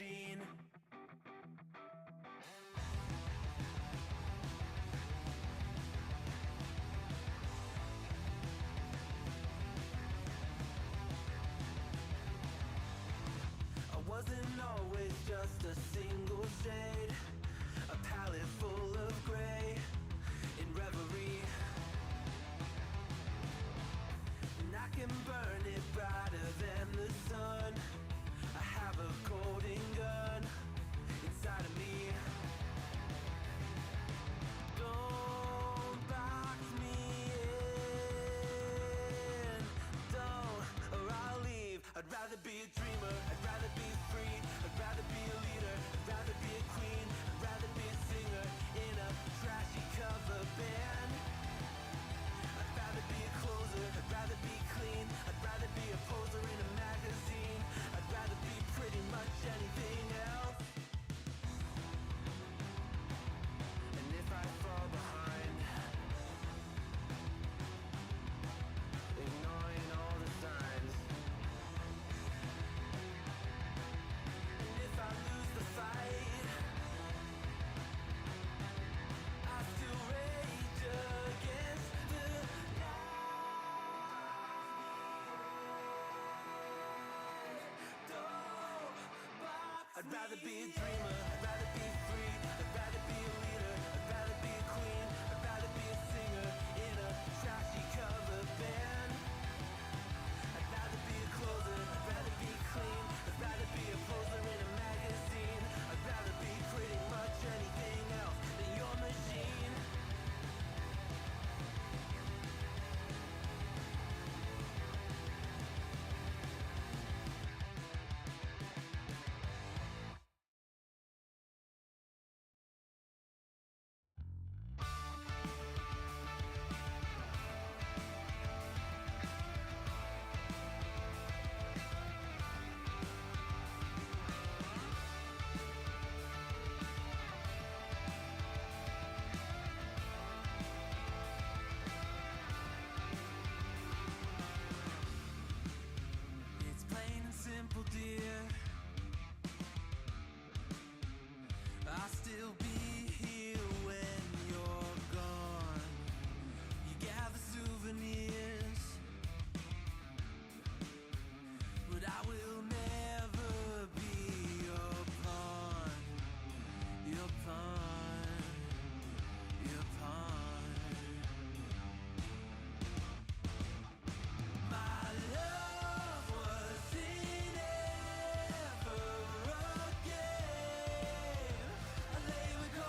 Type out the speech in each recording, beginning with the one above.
machine. I wasn't always just a single shade, a palette full of gray in reverie. And I can burn it brighter than the sun. I have a golden gun inside of me. Don't box me in, don't, or I'll leave. I'd rather be a dreamer, I'd rather be free, I'd rather be a leader, I'd rather be a queen, I'd rather be a singer in a trashy cover band. I'd rather be a closer, I'd rather be clean, I'd rather be a poser in a magazine, I'd rather be pretty much anything else. And if I fall behind, ignoring all the signs, and if I lose the fight, I still rage against the I'd rather be a dreamer, I'd rather be free, I'd rather be a leader, I'd rather be a queen, I'd rather be a singer in a trashy cover band. I'd rather be a closer, I'd rather be clean, I'd rather be a poser in a magazine, I'd rather be pretty much anything else than your machine. Simple, dear, I'll still be here when you're gone. You gather souvenirs, but I will never be your pawn, your pawn, your pawn. My love was in ever again. I lay with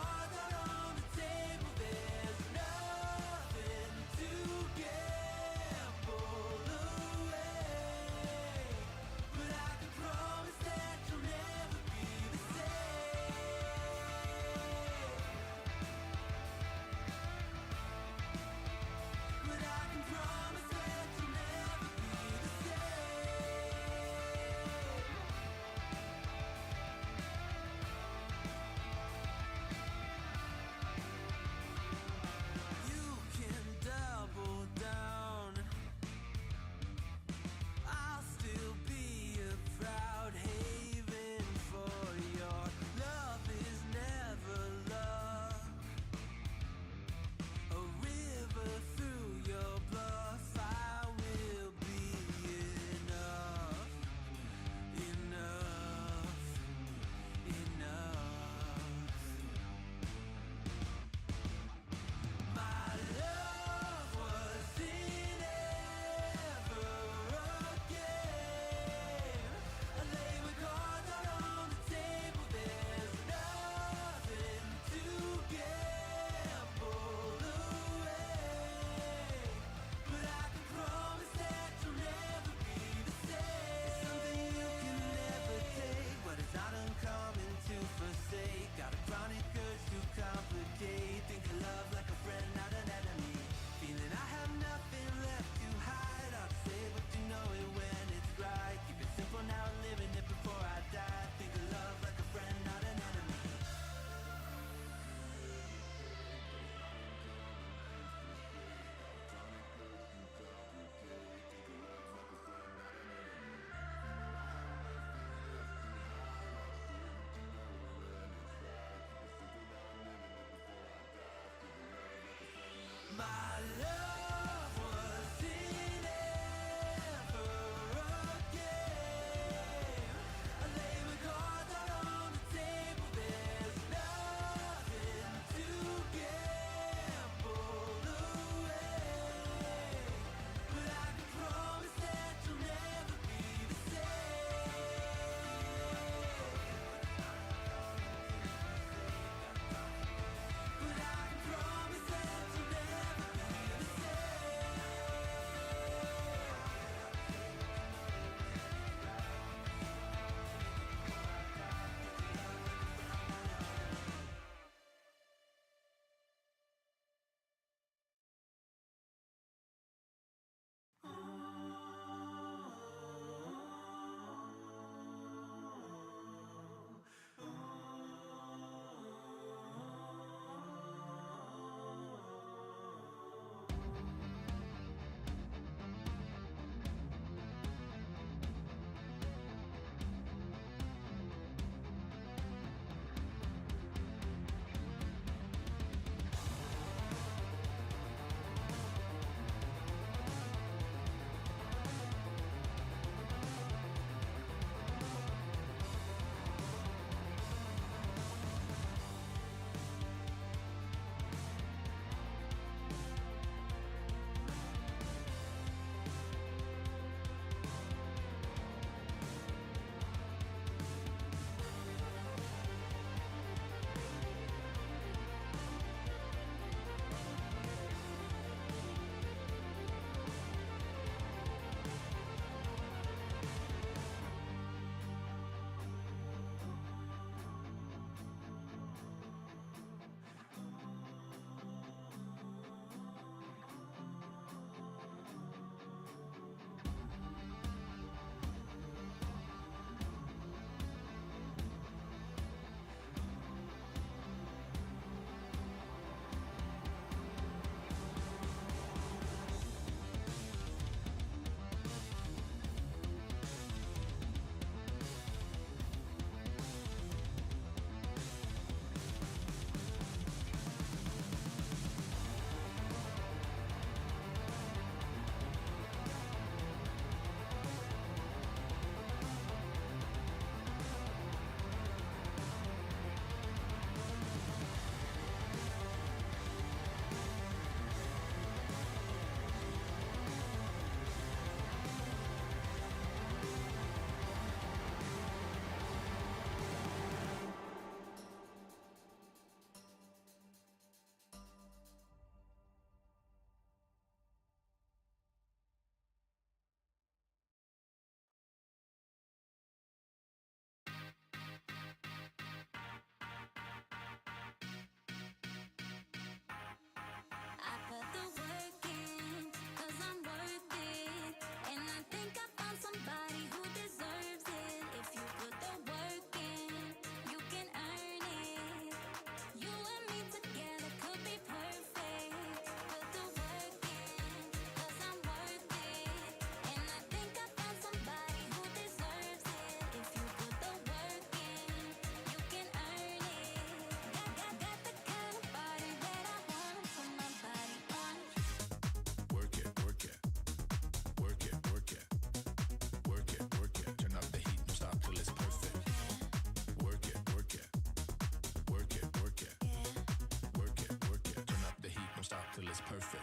till it's perfect.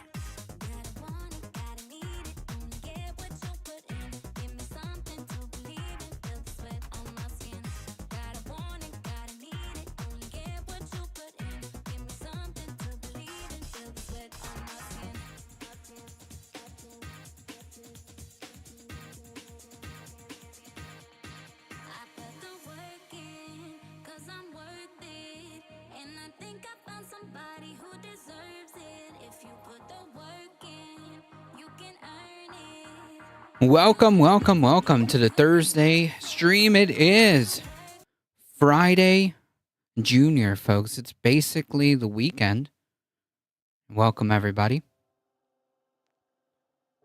Welcome, welcome, welcome to the Thursday stream. It is Friday Junior, folks. It's basically the weekend. Welcome, everybody.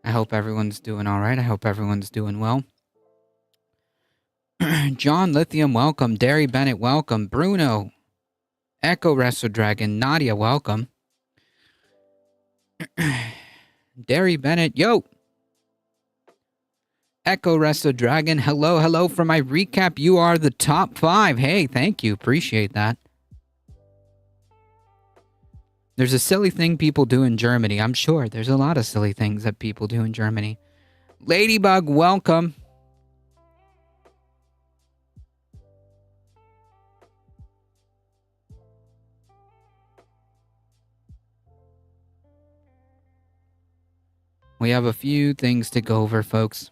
I hope everyone's doing all right. I hope everyone's doing well. John Lithium, welcome. Derry Bennett, welcome. Bruno, Echo Wrestle Dragon, Nadia, welcome. Derry Bennett, yo! Echo Wrestle Dragon, hello, hello. For my recap, you are the top 5. Hey, thank you. Appreciate that. There's a silly thing people do in Germany. I'm sure there's a lot of silly things that people do in Germany. Ladybug, welcome. We have a few things to go over, folks.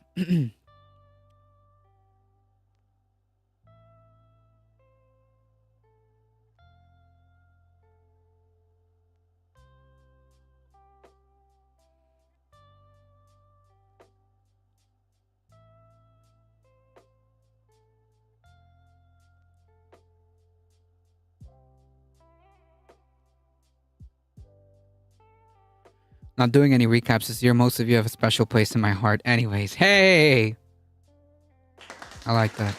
Not doing any recaps this year. Most of you have a special place in my heart. Anyways, hey! I like that.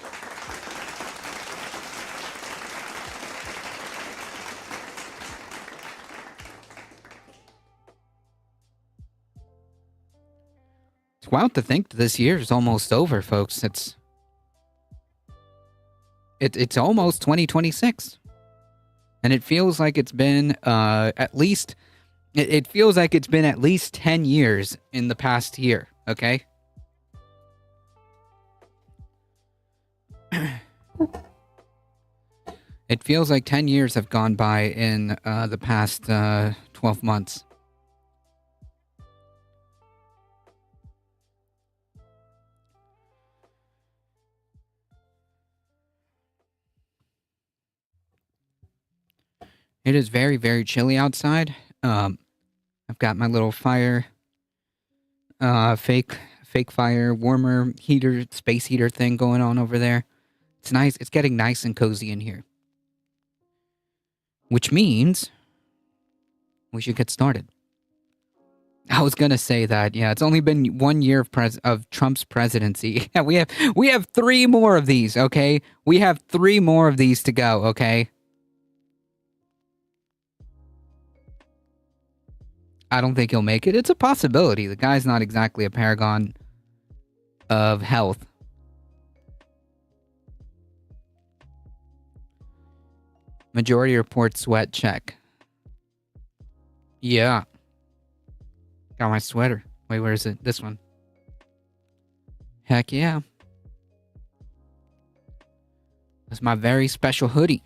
It's wild to think that this year is almost over, folks. It's almost 2026. And it feels like it's been at least... It feels like it's been at least 10 years in the past year, okay? It feels like 10 years have gone by in the past 12 months. It is very, very chilly outside. I've got my little fire, fake fire warmer heater, space heater thing going on over there. It's nice. It's getting nice and cozy in here. Which means we should get started. I was gonna say that. Yeah, it's only been 1 year of Trump's presidency. Yeah, we have 3 more of these. Okay, we have 3 more of these to go. Okay. I don't think he'll make it. It's a possibility. The guy's not exactly a paragon of health. Majority report sweat check. Yeah. Got my sweater. Wait, where is it? This one. Heck yeah. That's my very special hoodie.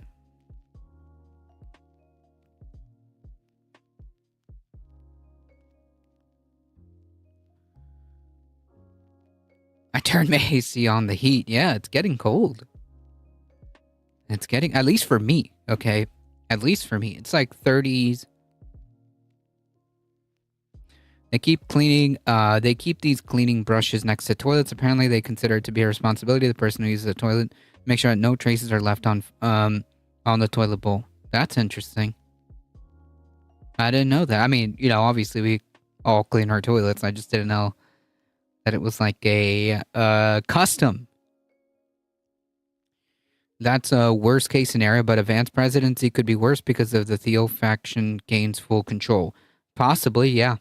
I turned my AC on the heat. Yeah, it's getting cold. It's getting, at least for me, okay? At least for me. It's like 30s. They keep these cleaning brushes next to toilets. Apparently, they consider it to be a responsibility of the person who uses the toilet. Make sure that no traces are left on the toilet bowl. That's interesting. I didn't know that. I mean, obviously we all clean our toilets. I just didn't know that it was like a custom. That's a worst case scenario, but a Vance presidency could be worse because of the Theo faction gains full control. Possibly, yeah.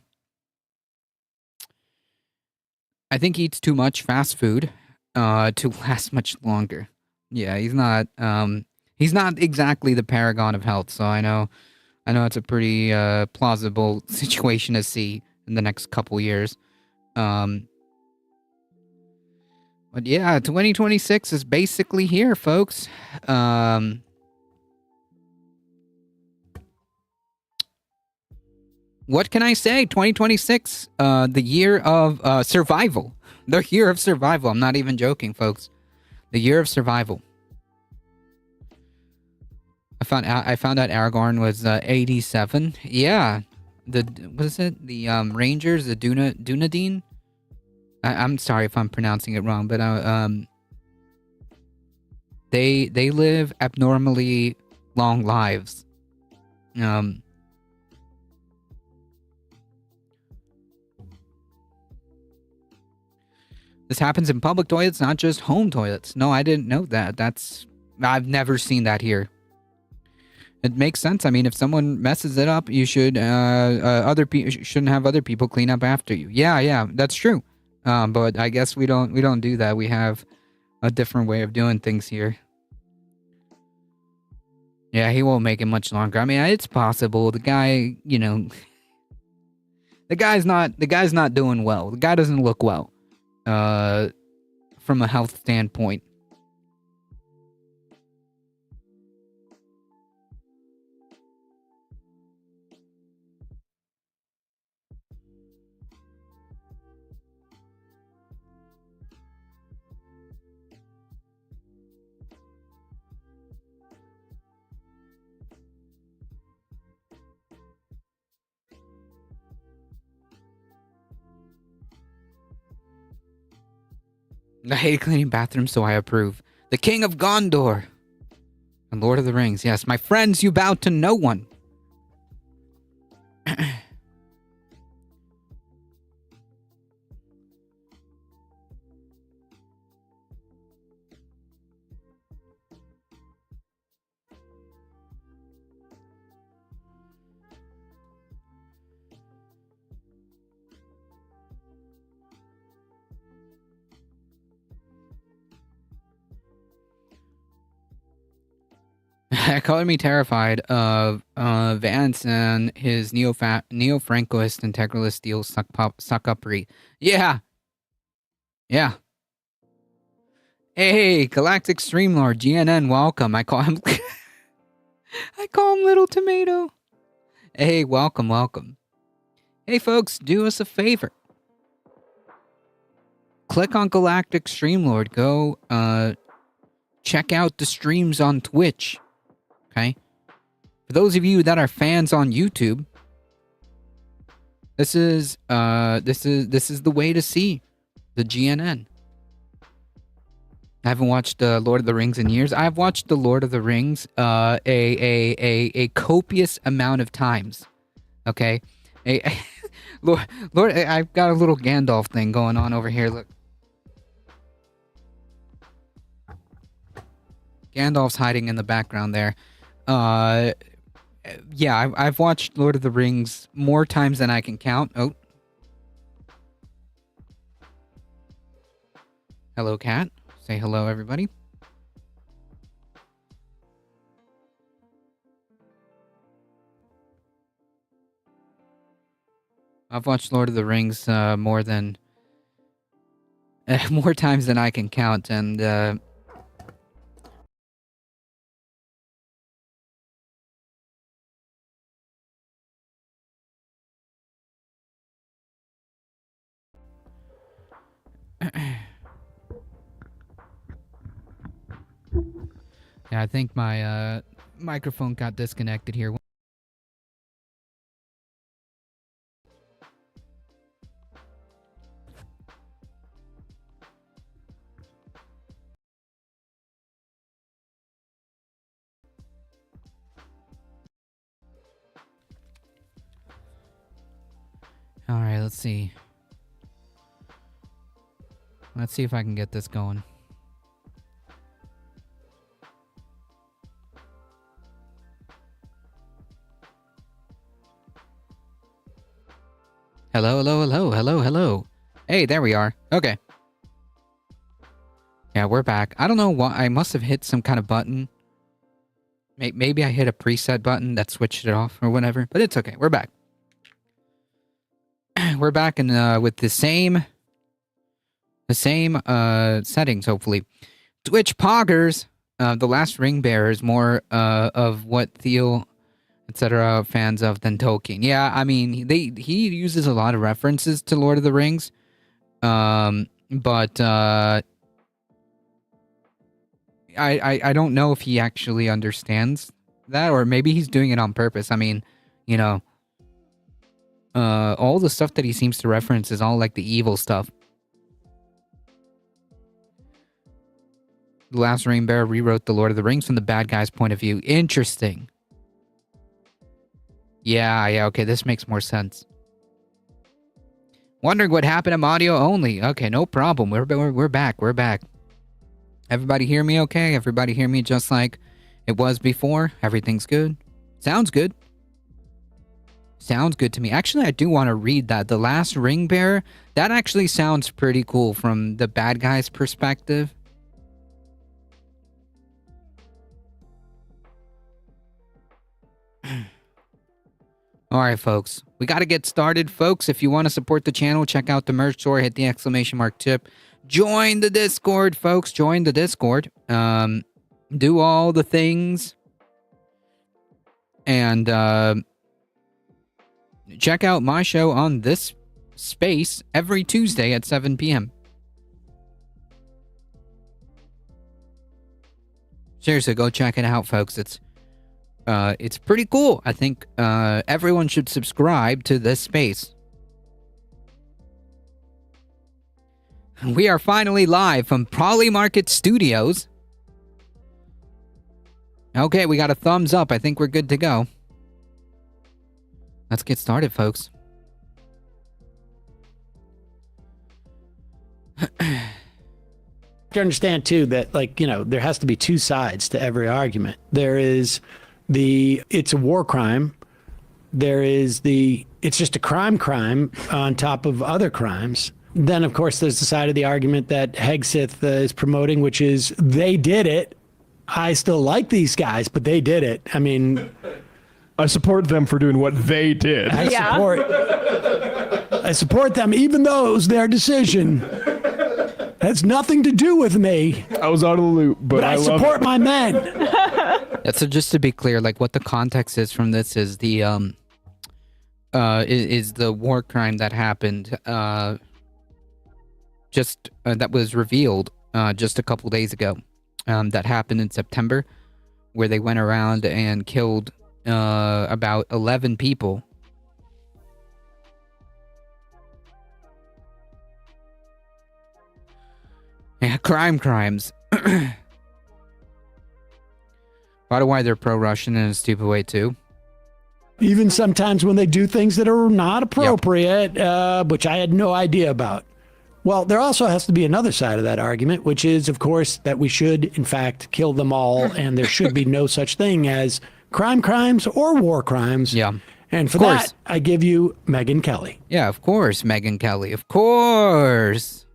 I think he eats too much fast food to last much longer. Yeah, he's not exactly the paragon of health, so I know I know it's a pretty plausible situation to see in the next couple years. But yeah, 2026 is basically here, folks. What can I say? 2026, the year of survival. The year of survival. I'm not even joking, folks. The year of survival. I found out Aragorn was 87. Yeah, what is it? The Rangers, the Dunedain. I'm sorry if I'm pronouncing it wrong, but they live abnormally long lives. This happens in public toilets, not just home toilets. No, I didn't know that. I've never seen that here. It makes sense. I mean, if someone messes it up, you should other people shouldn't have other people clean up after you. Yeah, that's true. But I guess we don't do that. We have a different way of doing things here. Yeah, he won't make it much longer. I mean, it's possible. The guy, the guy's not doing well. The guy doesn't look well. From a health standpoint. I hate cleaning bathrooms, so I approve. The King of Gondor. And Lord of the Rings. Yes, my friends, you bow to no one. Color me terrified of Vance and his neo-Francoist integralist steel suck-uppery. Yeah. Hey, Galactic Streamlord, GNN, welcome. I call him Little Tomato. Hey, welcome. Hey, folks, do us a favor. Click on Galactic Streamlord. Go check out the streams on Twitch. Okay? For those of you that are fans on YouTube, this is the way to see the GNN. I haven't watched Lord of the Rings in years. I've watched the Lord of the Rings a copious amount of times. Okay? Lord, I've got a little Gandalf thing going on over here. Look. Gandalf's hiding in the background there. Yeah, I've watched Lord of the Rings more times than I can count. Oh. Hello, cat. Say hello, everybody. I've watched Lord of the Rings more times than I can count, and yeah, I think my microphone got disconnected here. All right, let's see. Let's see if I can get this going. Hello. Hey, there we are. Okay. Yeah, we're back. I don't know why. I must have hit some kind of button. Maybe I hit a preset button that switched it off or whatever, but it's okay. We're back. We're back and with the same settings, hopefully. Twitch poggers. The Last Ring Bearer is more of what Theo, etc. fans of than Tolkien. Yeah, I mean he uses a lot of references to Lord of the Rings, but I don't know if he actually understands that, or maybe he's doing it on purpose. I mean, you know, all the stuff that he seems to reference is all like the evil stuff. The Last Ring Bearer rewrote the Lord of the Rings from the bad guy's point of view. Interesting. Yeah, okay, this makes more sense. Wondering what happened to audio only. Okay, no problem. We're back. Everybody hear me okay? Everybody hear me just like it was before? Everything's good? Sounds good. Sounds good to me. Actually, I do want to read that. The Last Ring Bearer, that actually sounds pretty cool from the bad guy's perspective. All right, folks. We got to get started, folks. If you want to support the channel, check out the merch store. Hit the exclamation mark tip. Join the Discord, folks. Join the Discord. Do all the things. And check out my show on this space every Tuesday at 7 p.m. Seriously, go check it out, folks. It's pretty cool. I think everyone should subscribe to this space. We are finally live from Polymarket Studios. Okay, we got a thumbs up. I think we're good to go. Let's get started, folks. To understand too that, like, you know, there has to be two sides to every argument. There is it's a war crime. There is it's just a crime on top of other crimes. Then, of course, there's the side of the argument that Hegseth is promoting, which is they did it. I still like these guys, but they did it. I mean, I support them for doing what they did. I support them, even though it was their decision. Has nothing to do with me. I was out of the loop, but I support my men. Yeah, so just to be clear, like what the context is from this is the war crime that happened that was revealed just a couple days ago. That happened in September, where they went around and killed about 11 people. Yeah, crimes. By the way, they're pro-Russian in a stupid way too. Even sometimes when they do things that are not appropriate, which I had no idea about. Well, there also has to be another side of that argument, which is, of course, that we should, in fact, kill them all, and there should be no such thing as crimes or war crimes. Yeah. And for that, I give you Megyn Kelly. Yeah, of course, Megyn Kelly. Of course.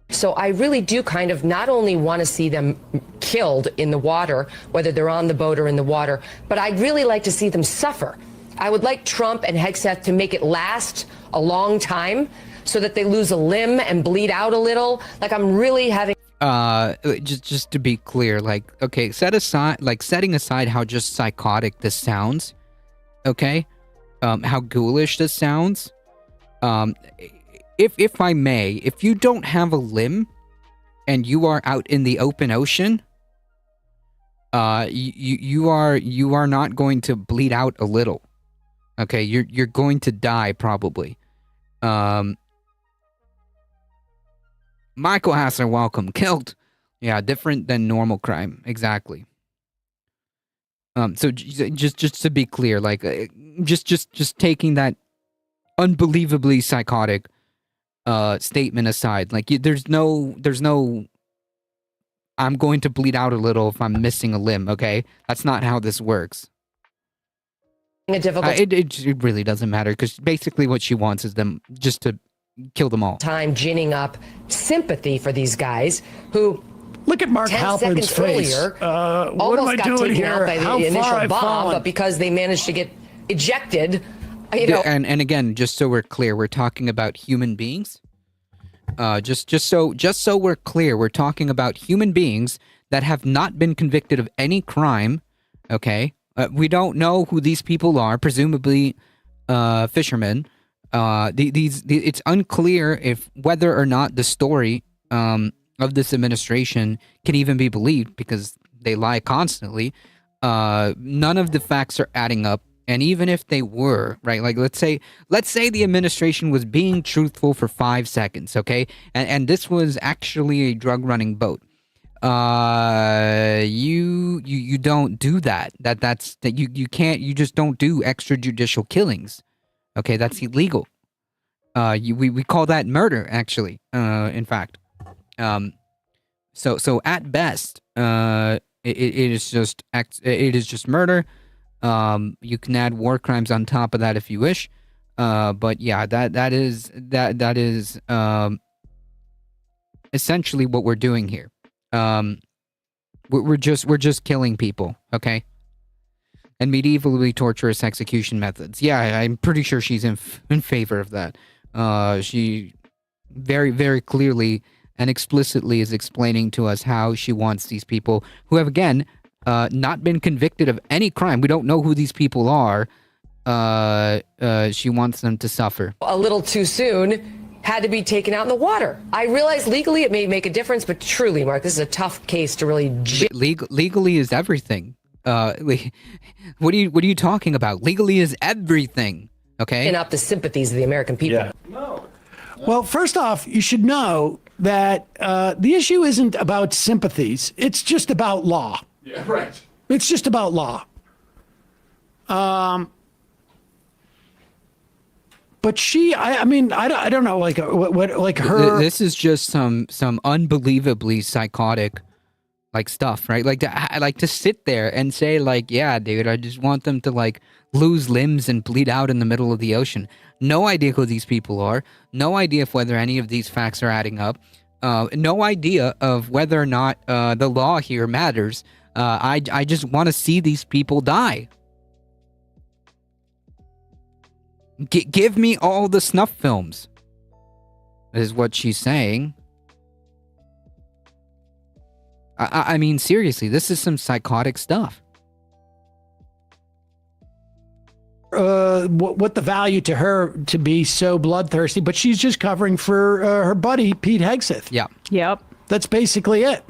So I really do kind of not only want to see them killed in the water, whether they're on the boat or in the water, but I'd really like to see them suffer. I would like Trump and Hegseth to make it last a long time so that they lose a limb and bleed out a little. Like, I'm really having... Just to be clear, like, okay, setting aside how just psychotic this sounds, okay? How ghoulish this sounds, if I may, if you don't have a limb and you are out in the open ocean, you are not going to bleed out a little. Okay, you're going to die probably. Michael Hassler, welcome. Killed. Yeah, different than normal crime. Exactly. So just to be clear, like just taking that unbelievably psychotic statement aside, like there's no I'm going to bleed out a little if I'm missing a limb, okay? That's not how this works. It really doesn't matter, because basically what she wants is them just to kill them all. Time ginning up sympathy for these guys who Look at Mark 10 Halpern's seconds face. earlier, What am I almost got doing taken out here? by the How far initial I've bomb, fallen? but because they managed to get ejected, you know, And again, just so we're clear, we're talking about human beings. Just so we're clear, we're talking about human beings that have not been convicted of any crime. Okay, we don't know who these people are. Presumably, fishermen. It's unclear if whether or not the story of this administration can even be believed because they lie constantly. None of the facts are adding up. And even if they were, right, like let's say the administration was being truthful for 5 seconds, okay, and this was actually a drug running boat. You don't do that. You just don't do extrajudicial killings. Okay, that's illegal. We call that murder, actually. In fact, so at best, it is just murder. You can add war crimes on top of that if you wish. But yeah, that is essentially what we're doing here. We're just killing people, okay? And medievally torturous execution methods. Yeah, I'm pretty sure she's in favor of that. She very, very clearly and explicitly is explaining to us how she wants these people who have, again, not been convicted of any crime. We don't know who these people are. She wants them to suffer. a little too soon, had to be taken out in the water. I realize legally it may make a difference, but truly, Mark, this is a tough case to really Legally is everything. What are you talking about? Legally is everything. Okay. gin up the sympathies of the American people. Yeah. Well, first off, you should know that the issue isn't about sympathies. It's just about law. Yeah, right. It's just about law. But she, I mean, I don't know, like what like her. This is just some unbelievably psychotic, like stuff, right? Like to sit there and say like, yeah, dude, I just want them to like lose limbs and bleed out in the middle of the ocean. No idea who these people are. No idea if whether any of these facts are adding up. No idea of whether or not the law here matters. I just want to see these people die. Give me all the snuff films, is what she's saying. I mean, seriously, this is some psychotic stuff. What the value to her to be so bloodthirsty, but she's just covering for her buddy, Pete Hegseth. Yeah. Yep. That's basically it.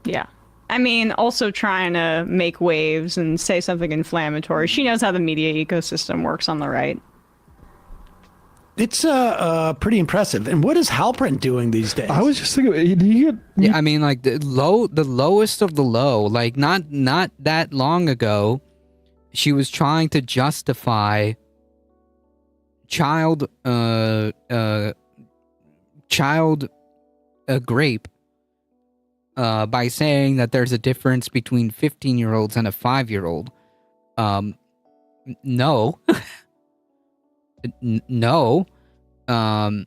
Yeah. I mean, also trying to make waves and say something inflammatory. She knows how the media ecosystem works on the right. It's pretty impressive. And what is Halpern doing these days? I was just thinking, did he get? Yeah, I mean, like the lowest of the low. Like not that long ago, she was trying to justify child grape by saying that there's a difference between 15-year-olds and a 5-year-old. No. No. And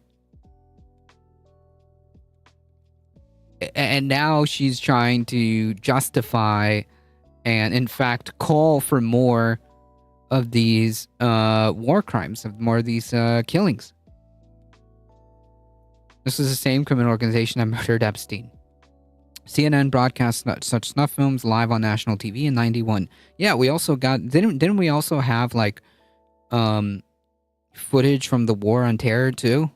now she's trying to justify and in fact call for more of these war crimes, of more of these killings. This is the same criminal organization that murdered Epstein. CNN broadcast such snuff films live on national TV in 91. Yeah, we also got didn't we also have like footage from the War on Terror too?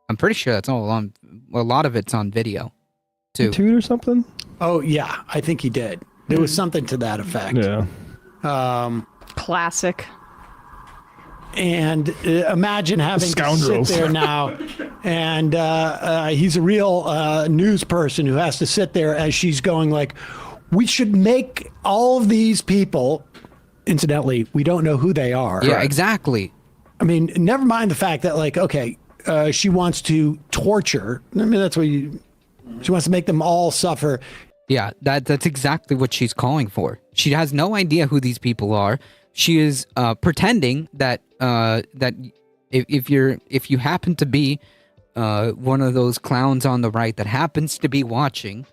I'm pretty sure that's all on. A lot of it's on video too. Toot or something? Oh yeah, I think he did. There was something to that effect. Yeah. Classic. And imagine having to Scoundrels. sit there now, and he's a real news person who has to sit there as she's going like, we should make all of these people, incidentally, we don't know who they are. Yeah, exactly. I mean, never mind the fact that like, okay, she wants to torture. I mean, that's what she wants to make them all suffer. Yeah, that's exactly what she's calling for. She has no idea who these people are. She is pretending that that if you happen to be one of those clowns on the right that happens to be watching,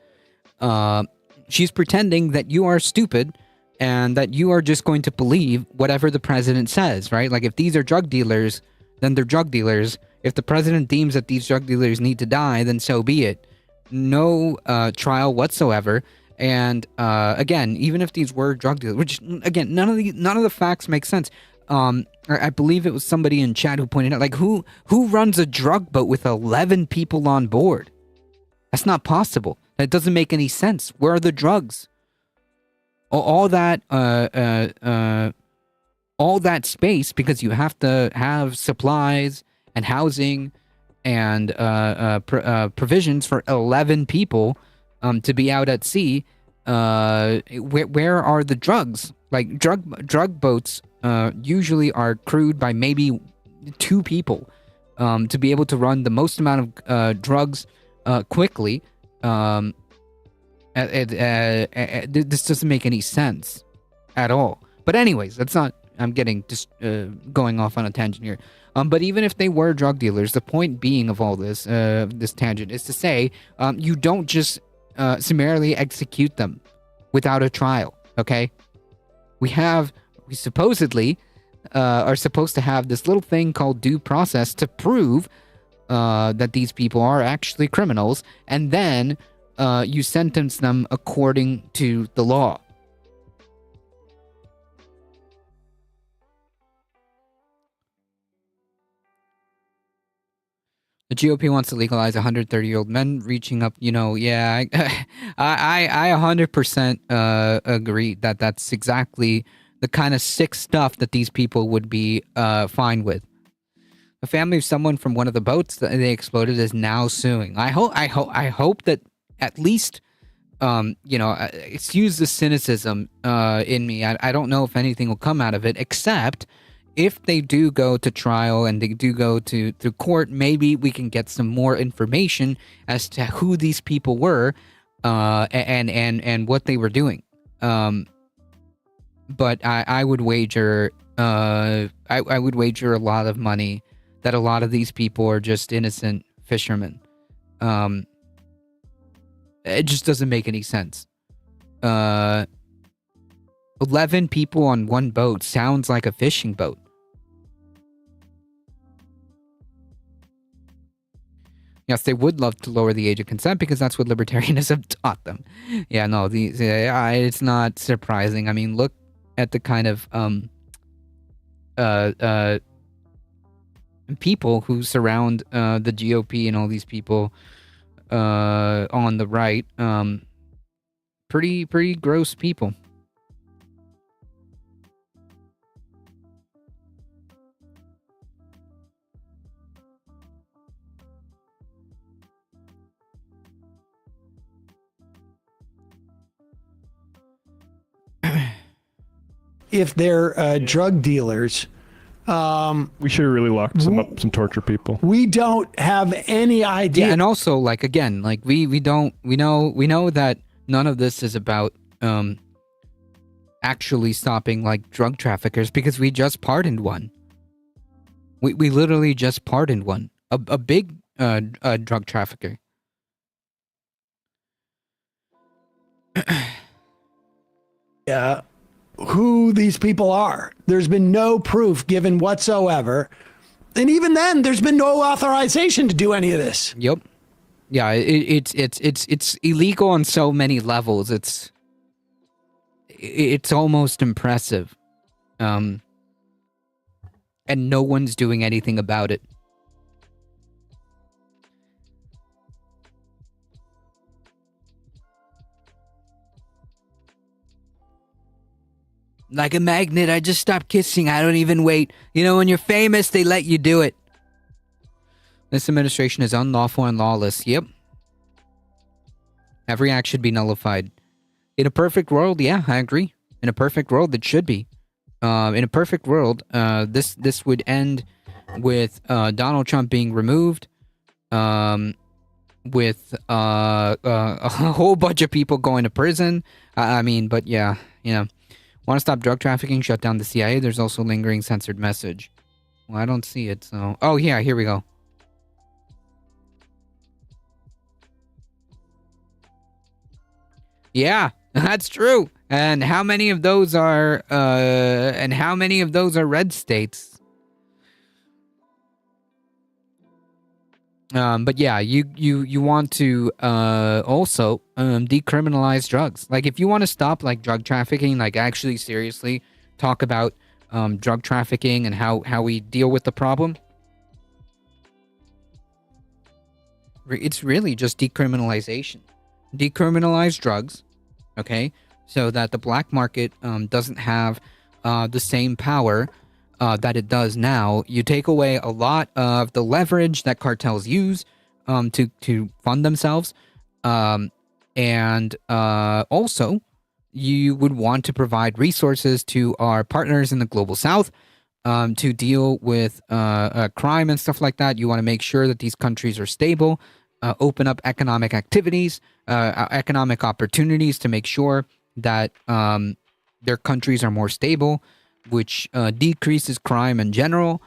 she's pretending that you are stupid and that you are just going to believe whatever the president says, right? Like, if these are drug dealers, then they're drug dealers. If the president deems that these drug dealers need to die, then so be it. No trial whatsoever. And again, even if these were drug dealers, which again, none of the facts make sense. I believe it was somebody in chat who pointed out, like, who runs a drug boat with 11 people on board? That's not possible. That doesn't make any sense. Where are the drugs? All that space, because you have to have supplies and housing and provisions for 11 people to be out at sea. Where are the drugs? Like, drug boats usually are crewed by maybe 2 people to be able to run the most amount of drugs quickly. This doesn't make any sense at all. But anyways, that's not. I'm getting just going off on a tangent here. But even if they were drug dealers, the point being of all this tangent is to say you don't just summarily execute them without a trial. Okay, we supposedly are supposed to have this little thing called due process to prove that these people are actually criminals, and then you sentence them according to the law. The GOP wants to legalize 130-year-old men reaching up. Yeah, I 100% agree that that's exactly the kind of sick stuff that these people would be fine with. The family of someone from one of the boats that they exploded is now suing. I hope that at least, excuse the cynicism in me. I don't know if anything will come out of it, except if they do go to trial and they do go to court, maybe we can get some more information as to who these people were and what they were doing. But I would wager I would wager a lot of money that a lot of these people are just innocent fishermen. It just doesn't make any sense. 11 people on one boat sounds like a fishing boat. Yes, they would love to lower the age of consent because that's what libertarianism taught them. Yeah, no, it's not surprising. I mean, look at the kind of people who surround the GOP and all these people on the right. Pretty gross people. If they're drug dealers, We should have really locked some torture people. we don't have any idea. Yeah, and also, like, again, like we know that none of this is about actually stopping like drug traffickers, because we just pardoned one. We literally just pardoned one, a big drug trafficker. Who these people are. There's been no proof given whatsoever. And even then, there's been no authorization to do any of this. Yep. Yeah, it's illegal on so many levels. It's almost impressive. And no one's doing anything about it. Like a magnet, I just stopped kissing. I don't even wait. You know, when you're famous, they let you do it. This administration is unlawful and lawless. Yep. Every act should be nullified. In a perfect world, yeah, I agree. In a perfect world, it should be. In a perfect world, this would end with Donald Trump being removed, with a whole bunch of people going to prison. I mean, but yeah, you know. Want to stop drug trafficking? Shut down the CIA. There's also lingering censored message. Well, I don't see it, so... Oh, yeah, here we go. Yeah, that's true. And how many of those are red states? But yeah, you want to also decriminalize drugs. Like if you want to stop like drug trafficking, like actually seriously talk about drug trafficking and how we deal with the problem. It's really just decriminalization. Decriminalize drugs, okay, so that the black market doesn't have the same power that it does now. You take away a lot of the leverage that cartels use to fund themselves, and also you would want to provide resources to our partners in the global south to deal with crime and stuff like that. You want to make sure that these countries are stable, open up economic activities, economic opportunities to make sure that their countries are more stable, which decreases crime in general.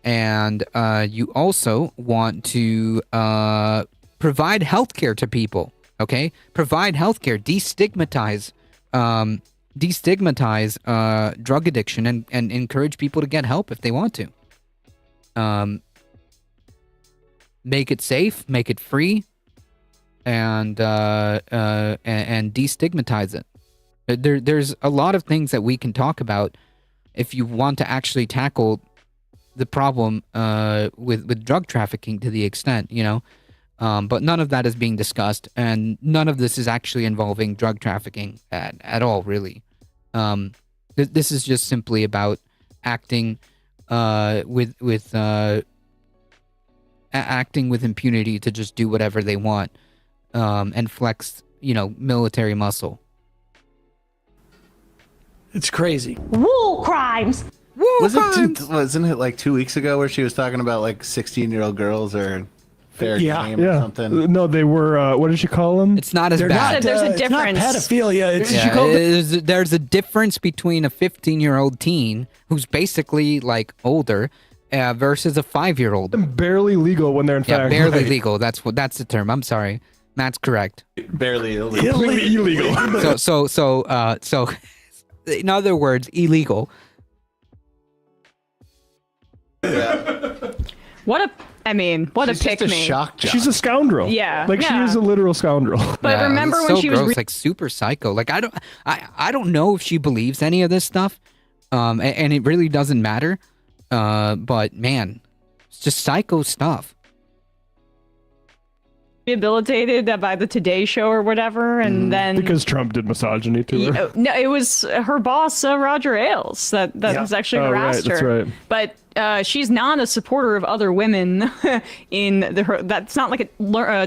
And you also want to provide healthcare to people, okay? Provide healthcare, destigmatize drug addiction and encourage people to get help if they want to. Make it safe, make it free, and destigmatize it. There's a lot of things that we can talk about if you want to actually tackle the problem with drug trafficking to the extent, you know. But none of that is being discussed, and none of this is actually involving drug trafficking at all, really. This is just simply about acting acting with impunity to just do whatever they want and flex, you know, military muscle. It's crazy. War crimes. Wasn't it like 2 weeks ago where she was talking about like 16-year-old girls or fair game or something? No, they were. What did she call them? It's not as They're bad. not, There's a it's not difference. pedophilia. It's Yeah, there's a difference between a 15-year-old teen who's basically like older versus a 5-year-old. Barely legal when they're in Yeah, fact barely right. legal. That's the term. I'm sorry. Matt's correct. Barely illegal. Completely illegal. So in other words, illegal. What a She's pick just a me. shock jock. She's a scoundrel. Yeah, like she yeah. is a literal scoundrel. But Yeah, remember it's when so she gross, was like super psycho. Like I don't know if she believes any of this stuff, and it really doesn't matter. But man, it's just psycho stuff. rehabilitated by the Today Show or whatever, and then Because Trump did misogyny to her. No, it was her boss, Roger Ailes, that was actually Oh, right, harassed that's her. right. But she's not a supporter of other women. That's not like it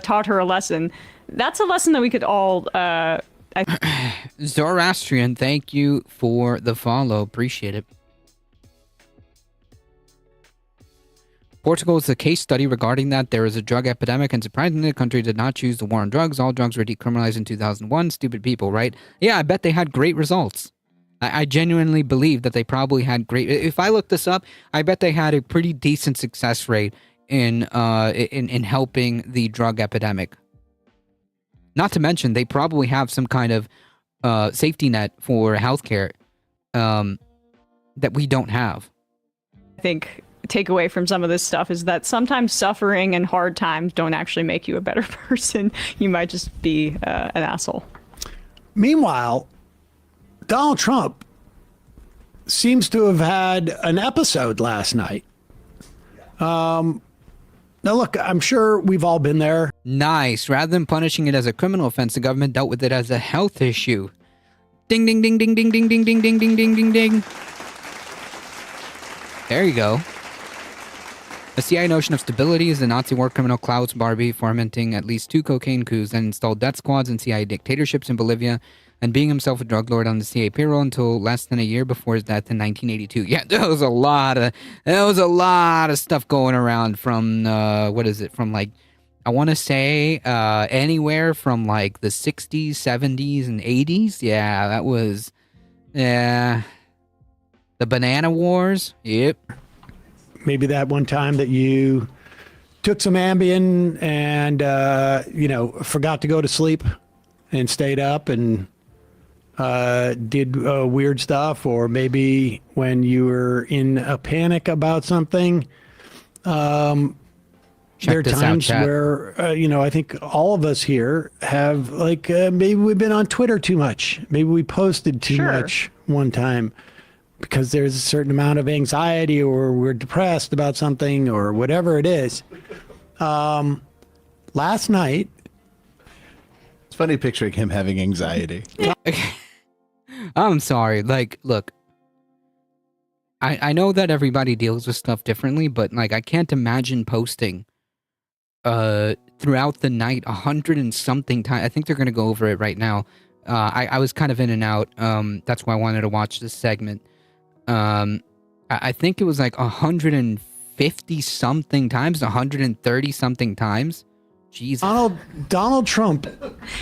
taught her a lesson. That's a lesson that we could all. Zoroastrian, thank you for the follow. Appreciate it. Portugal is a case study regarding that. There is a drug epidemic, and surprisingly, the country did not choose the war on drugs. All drugs were decriminalized in 2001. Stupid people, right? Yeah, I bet they had great results. I genuinely believe that they probably had great. If I look this up, I bet they had a pretty decent success rate in helping the drug epidemic. Not to mention, they probably have some kind of safety net for healthcare that we don't have. I think take away from some of this stuff is that sometimes suffering and hard times don't actually make you a better person. You might just be an asshole. Meanwhile, Donald Trump seems to have had an episode last night. Now, look, I'm sure we've all been there. Nice. Rather than punishing it as a criminal offense, the government dealt with it as a health issue. Ding, ding, ding, ding, ding, ding, ding, ding, ding, ding, ding, ding, ding. There you go. The CIA notion of stability is the Nazi war criminal Klaus Barbie fomenting at least 2 cocaine coups and installed death squads and CIA dictatorships in Bolivia and being himself a drug lord on the CIA payroll until less than a year before his death in 1982. Yeah, there was a lot of stuff going around from, from like, I want to say anywhere from like the 60s, 70s, and 80s. Yeah, that was, the Banana Wars. Yep. Maybe that one time that you took some Ambien and, forgot to go to sleep and stayed up and did weird stuff, or maybe when you were in a panic about something. There are this out, times chat. where, I think all of us here have, like, maybe we've been on Twitter too much. Maybe we posted too Sure. much one time because there's a certain amount of anxiety, or we're depressed about something, or whatever it is. Last night, It's funny picturing him having anxiety. I'm sorry. Like, look, I know that everybody deals with stuff differently, but like, I can't imagine posting throughout the night 100 and something times. I think they're gonna go over it right now. I was kind of in and out. That's why I wanted to watch this segment. I think it was like 150 something times, 130 something times. Jesus. Donald Trump.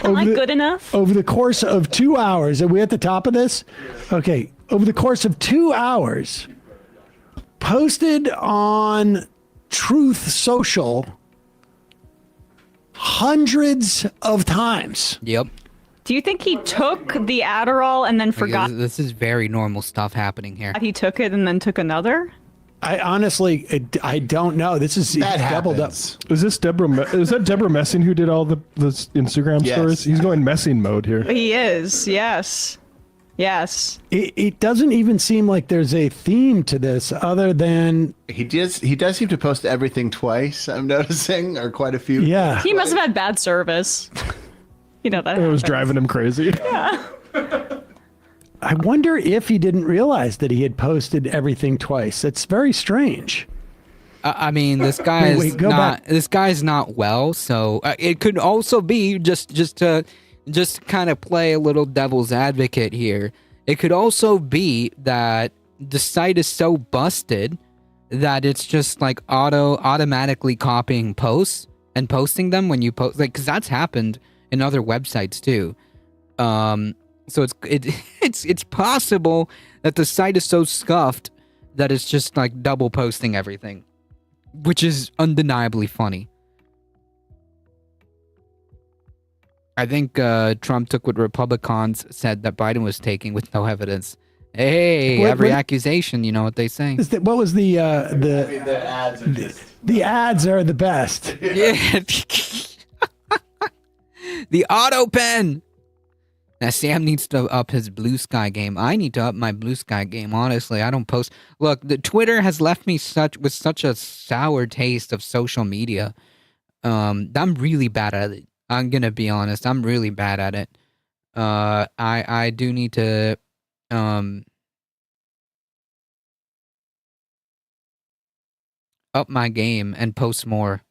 Am I good enough? Over the course of 2 hours, are we at the top of this? Okay. Over the course of 2 hours, posted on Truth Social hundreds of times. Yep. Do you think he took the Adderall and then Like, forgot this is very normal stuff happening here. he took it and then took another? I honestly, I don't know. This is That doubled up. happens. Is this is that Deborah Messing who did all the Instagram Yes. stories? He's going messing mode here. He is, yes. Yes. It doesn't even seem like there's a theme to this other than, He does seem to post everything twice, I'm noticing, or quite a few. yeah. He must have had bad service. You know, that It was happens. driving him crazy. I wonder if he didn't realize that he had posted everything twice. It's very strange. I mean, this guy is wait, go not. back. This guy's not well, so it could also be just to kind of play a little devil's advocate here. It could also be that the site is so busted that it's just like automatically copying posts and posting them when you post, like, because that's happened in other websites too. So it's possible that the site is so scuffed that it's just like double posting everything, which is undeniably funny. I think Trump took what Republicans said that Biden was taking with no evidence. Hey, What- every what- accusation, you know what they say. What was the ads are just... the ads are the best. Yeah. The auto pen. Now Sam needs to up his Blue Sky game. I need to up my Blue Sky game. Honestly, I don't post. Look, the Twitter has left me with such a sour taste of social media. I'm really bad at it. I'm gonna be honest. I'm really bad at it. I do need to up my game and post more.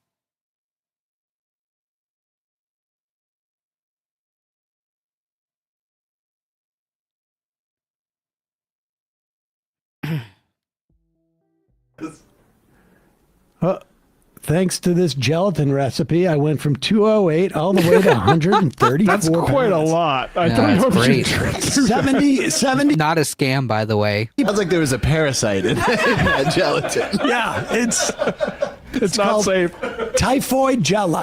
Thanks to this gelatin recipe, I went from 208 all the way to 134. That's quite a lot. I Yeah, don't know that's if you great. can drink through that. 70. Not a scam, by the way. Sounds like there was a parasite in that gelatin. Yeah, it's It's not called safe. typhoid jello.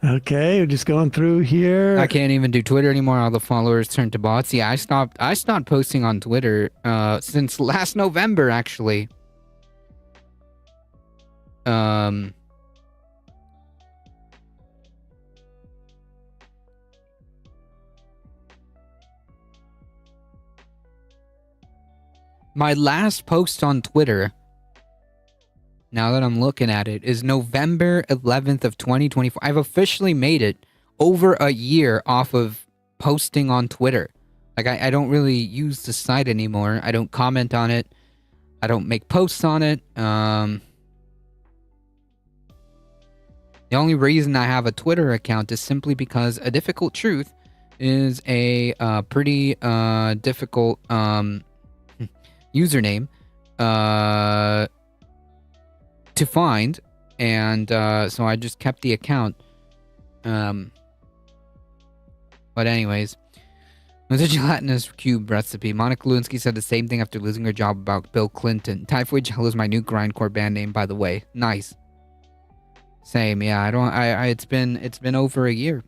Okay, we're just going through here. I can't even do Twitter anymore. All the followers turned to bots. Yeah, I stopped posting on Twitter since last November, actually. My last post on Twitter, now that I'm looking at it, is November 11th of 2024. I've officially made it over a year off of posting on Twitter. Like, I don't really use the site anymore. I don't comment on it. I don't make posts on it. The only reason I have a Twitter account is simply because A Difficult Truth is a pretty difficult username to find, and so I just kept the account. But anyways, with the gelatinous cube recipe, Monica Lewinsky said the same thing after losing her job about Bill Clinton. Typhoid Jello is my new grindcore band name, by the way. Nice. Same. Yeah. I don't. It's been over a year.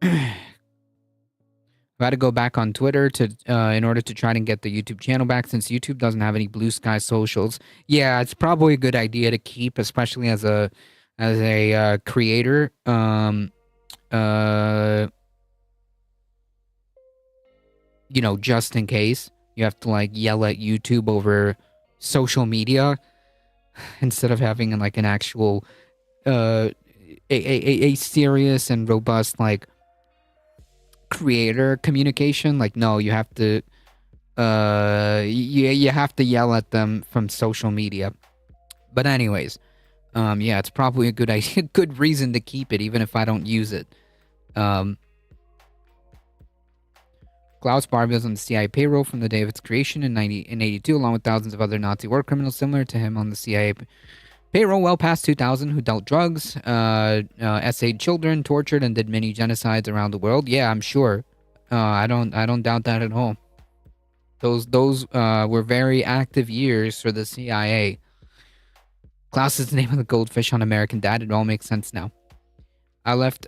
I had to go back on Twitter to in order to try and get the YouTube channel back since YouTube doesn't have any Blue Sky socials. Yeah, it's probably a good idea to keep, especially as a creator. Just in case you have to like yell at YouTube over social media instead of having like an actual a serious and robust like creator communication. Like, no, you have to you have to yell at them from social media. But anyways, yeah, it's probably a good idea, good reason to keep it even if I don't use it. Klaus Barbie was on the CIA payroll from the day of its creation in 82, along with thousands of other Nazi war criminals similar to him on the CIA payroll well past 2000 who dealt drugs, essayed children, tortured, and did many genocides around the world. Yeah, I'm sure. I don't doubt that at all. Those were very active years for the CIA. Klaus is the name of the goldfish on American Dad. It all makes sense now. I left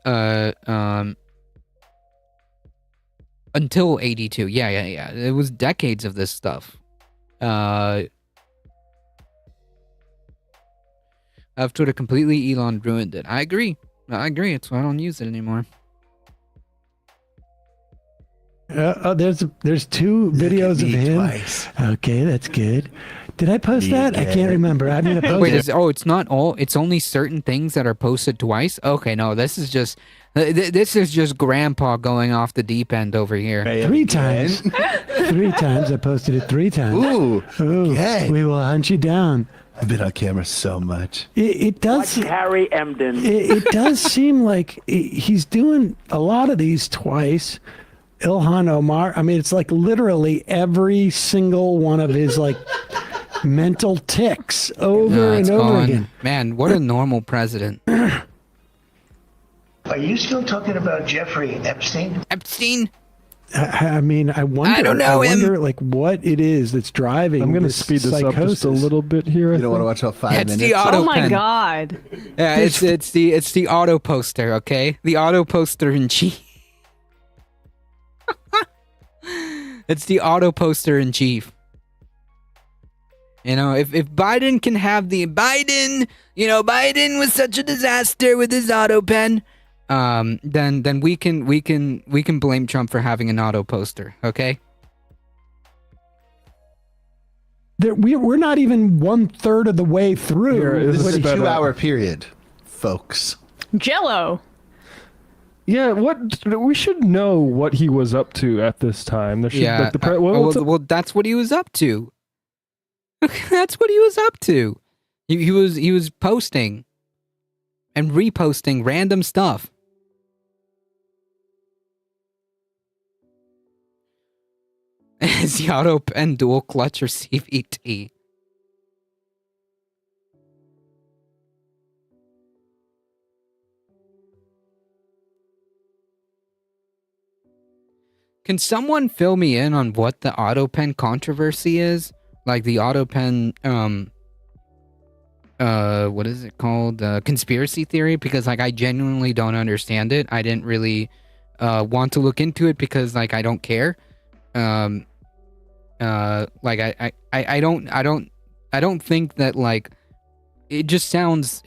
until 82. Yeah. It was decades of this stuff. I've Twitter completely. Elon ruined it. I agree. It's why I don't use it anymore. There's two videos of him. Twice. Okay, that's good. Did I post that? I can't remember. I mean, Wait, it's not all. It's only certain things that are posted twice. Okay, no, this is just Grandpa going off the deep end over here. 3 times. 3 times. I posted it 3 times. Ooh. Okay. We will hunt you down. I've been on camera so much. It does. Harry Emden. It does seem like he's doing a lot of these twice. Ilhan Omar. I mean, it's like literally every single one of his like mental tics over and over again. Man, what a normal president. Are you still talking about Jeffrey Epstein? Epstein? I mean, I wonder. I don't know I wonder, him. like, what it is that's driving. I'm going to this speed this psychosis. up just a little bit here. You don't want to watch about 5 It's minutes. the auto Oh my pen. god. Yeah, it's the auto poster, okay? The auto poster in chief. It's the auto poster in chief. You know, if Biden can have Biden was such a disaster with his auto pen, then we can blame Trump for having an auto poster, okay? We're not even 1/3 of the way through. Here, This is a better. 2-hour period, folks. Jello. Yeah, we should know what he was up to at this time. There should, Yeah. like, what's up? Well, that's what he was up to. That's what he was up to. He was posting and reposting random stuff. Is the auto pen dual clutch or CVT? Can someone fill me in on what the auto pen controversy is? Like the auto pen, what is it called? Conspiracy theory? Because like I genuinely don't understand it. I didn't really want to look into it because like I don't care. Like I don't think that like it just sounds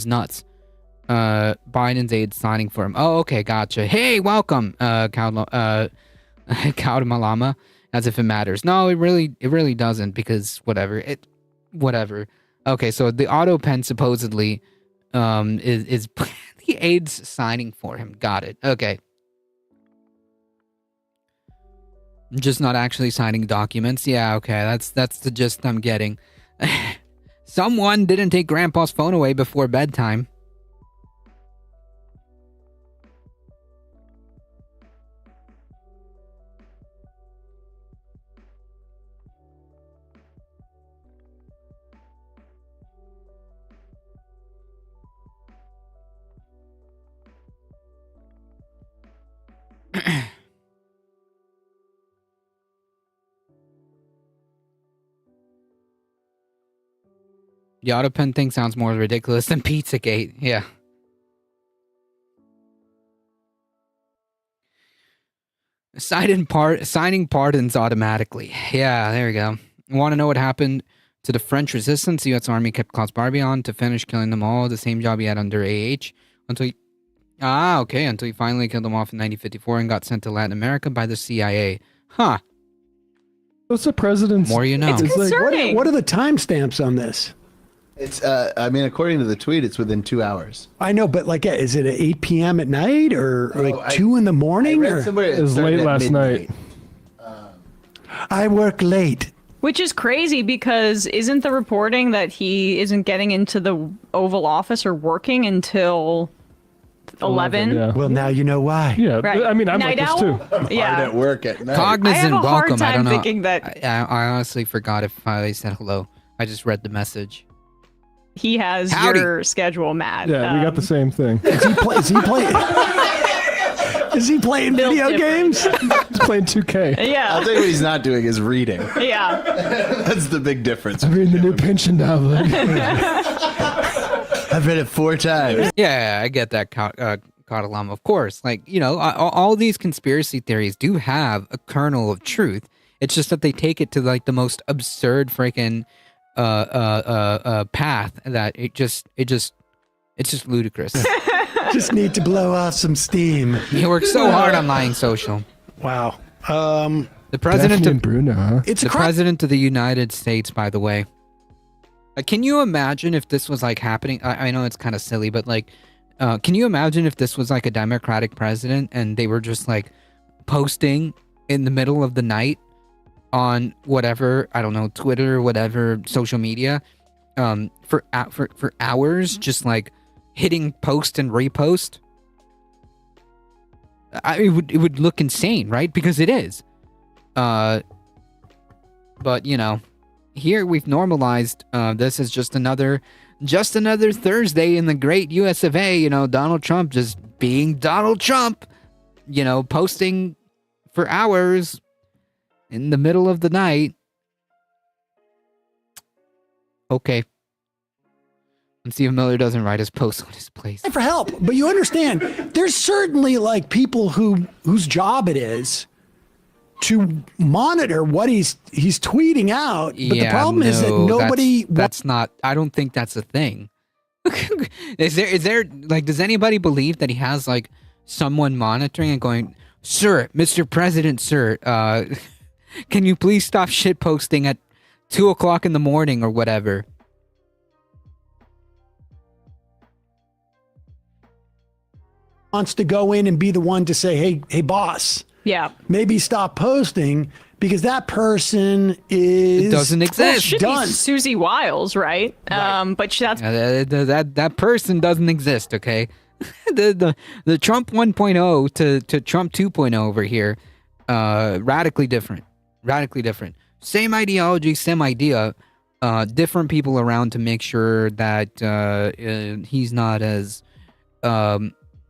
nuts. Biden's aide signing for him. Oh, okay, gotcha. Hey, welcome, Malama, as if it matters. No, it really doesn't, because whatever. Okay, so the auto pen supposedly is the aide's signing for him. Got it. Okay. Just not actually signing documents. Yeah, okay. That's the gist I'm getting. Someone didn't take Grandpa's phone away before bedtime. The auto pen thing sounds more ridiculous than Pizzagate. Yeah. Signing pardons automatically. Yeah, there we go. Want to know what happened to the French resistance? The U.S. Army kept Klaus Barbie on to finish killing them all. The same job he had under AH until he finally killed them off in 1954 and got sent to Latin America by the CIA. Huh. What's the president's? More you know. It's concerning. What are the timestamps on this? It's I mean, according to the tweet, it's within 2 hours. I know, but like, is it at 8 p.m. at night or like 2 in the morning? I read somewhere It was started late at last midnight. night. I work late. Which is crazy because isn't the reporting that he isn't getting into the Oval Office or working until 11? Yeah. Well, now you know why. Yeah. Right. I mean, I'm Night like this owl? too. Hard Yeah. at work at night. Cognizant, I have a hard welcome. I time don't know. thinking that- I honestly forgot if I said hello. I just read the message. He has Howdy. your schedule, Matt. Yeah, we got the same thing. Is he playing Built video different. games? He's playing 2K. Yeah. I'll tell you what he's not doing is reading. Yeah. That's the big difference. I'm reading the new pension novel. I've read it 4 times. Yeah, I get that, Katalam. Of course, like, you know, all these conspiracy theories do have a kernel of truth. It's just that they take it to like the most absurd freaking path that it's just ludicrous. Just need to blow off some steam. He works so hard on Lying Social. Wow. The president Daphne of and Bruno, huh? It's the a crime. president of the United States, by the way. Can you imagine if this was like happening? I know it's kind of silly, but like, can you imagine if this was like a Democratic president and they were just like posting in the middle of the night on whatever, I don't know, Twitter, whatever, social media, for hours, just like hitting post and repost? It would look insane, right? Because it is. But you know, here we've normalized this is just another Thursday in the great US of A. You know, Donald Trump just being Donald Trump, you know, posting for hours in the middle of the night. Okay. Let's see if Miller doesn't write his post on his place. For help, but you understand, there's certainly like people whose job it is to monitor what he's tweeting out. But the problem is that nobody. That's not. I don't think that's a thing. Is there like? Does anybody believe that he has like someone monitoring and going, "Sir, Mr. President, sir, can you please stop shit posting at 2:00 in the morning or whatever?" Wants to go in and be the one to say, hey, boss, Yeah. maybe stop posting because that person is It doesn't Well, it exist. should Done. be Susie Wiles, right? But that's That person doesn't exist. Okay, the Trump 1.0 to Trump 2.0 over here, radically different. Same ideology, same idea, different people around to make sure that he's not as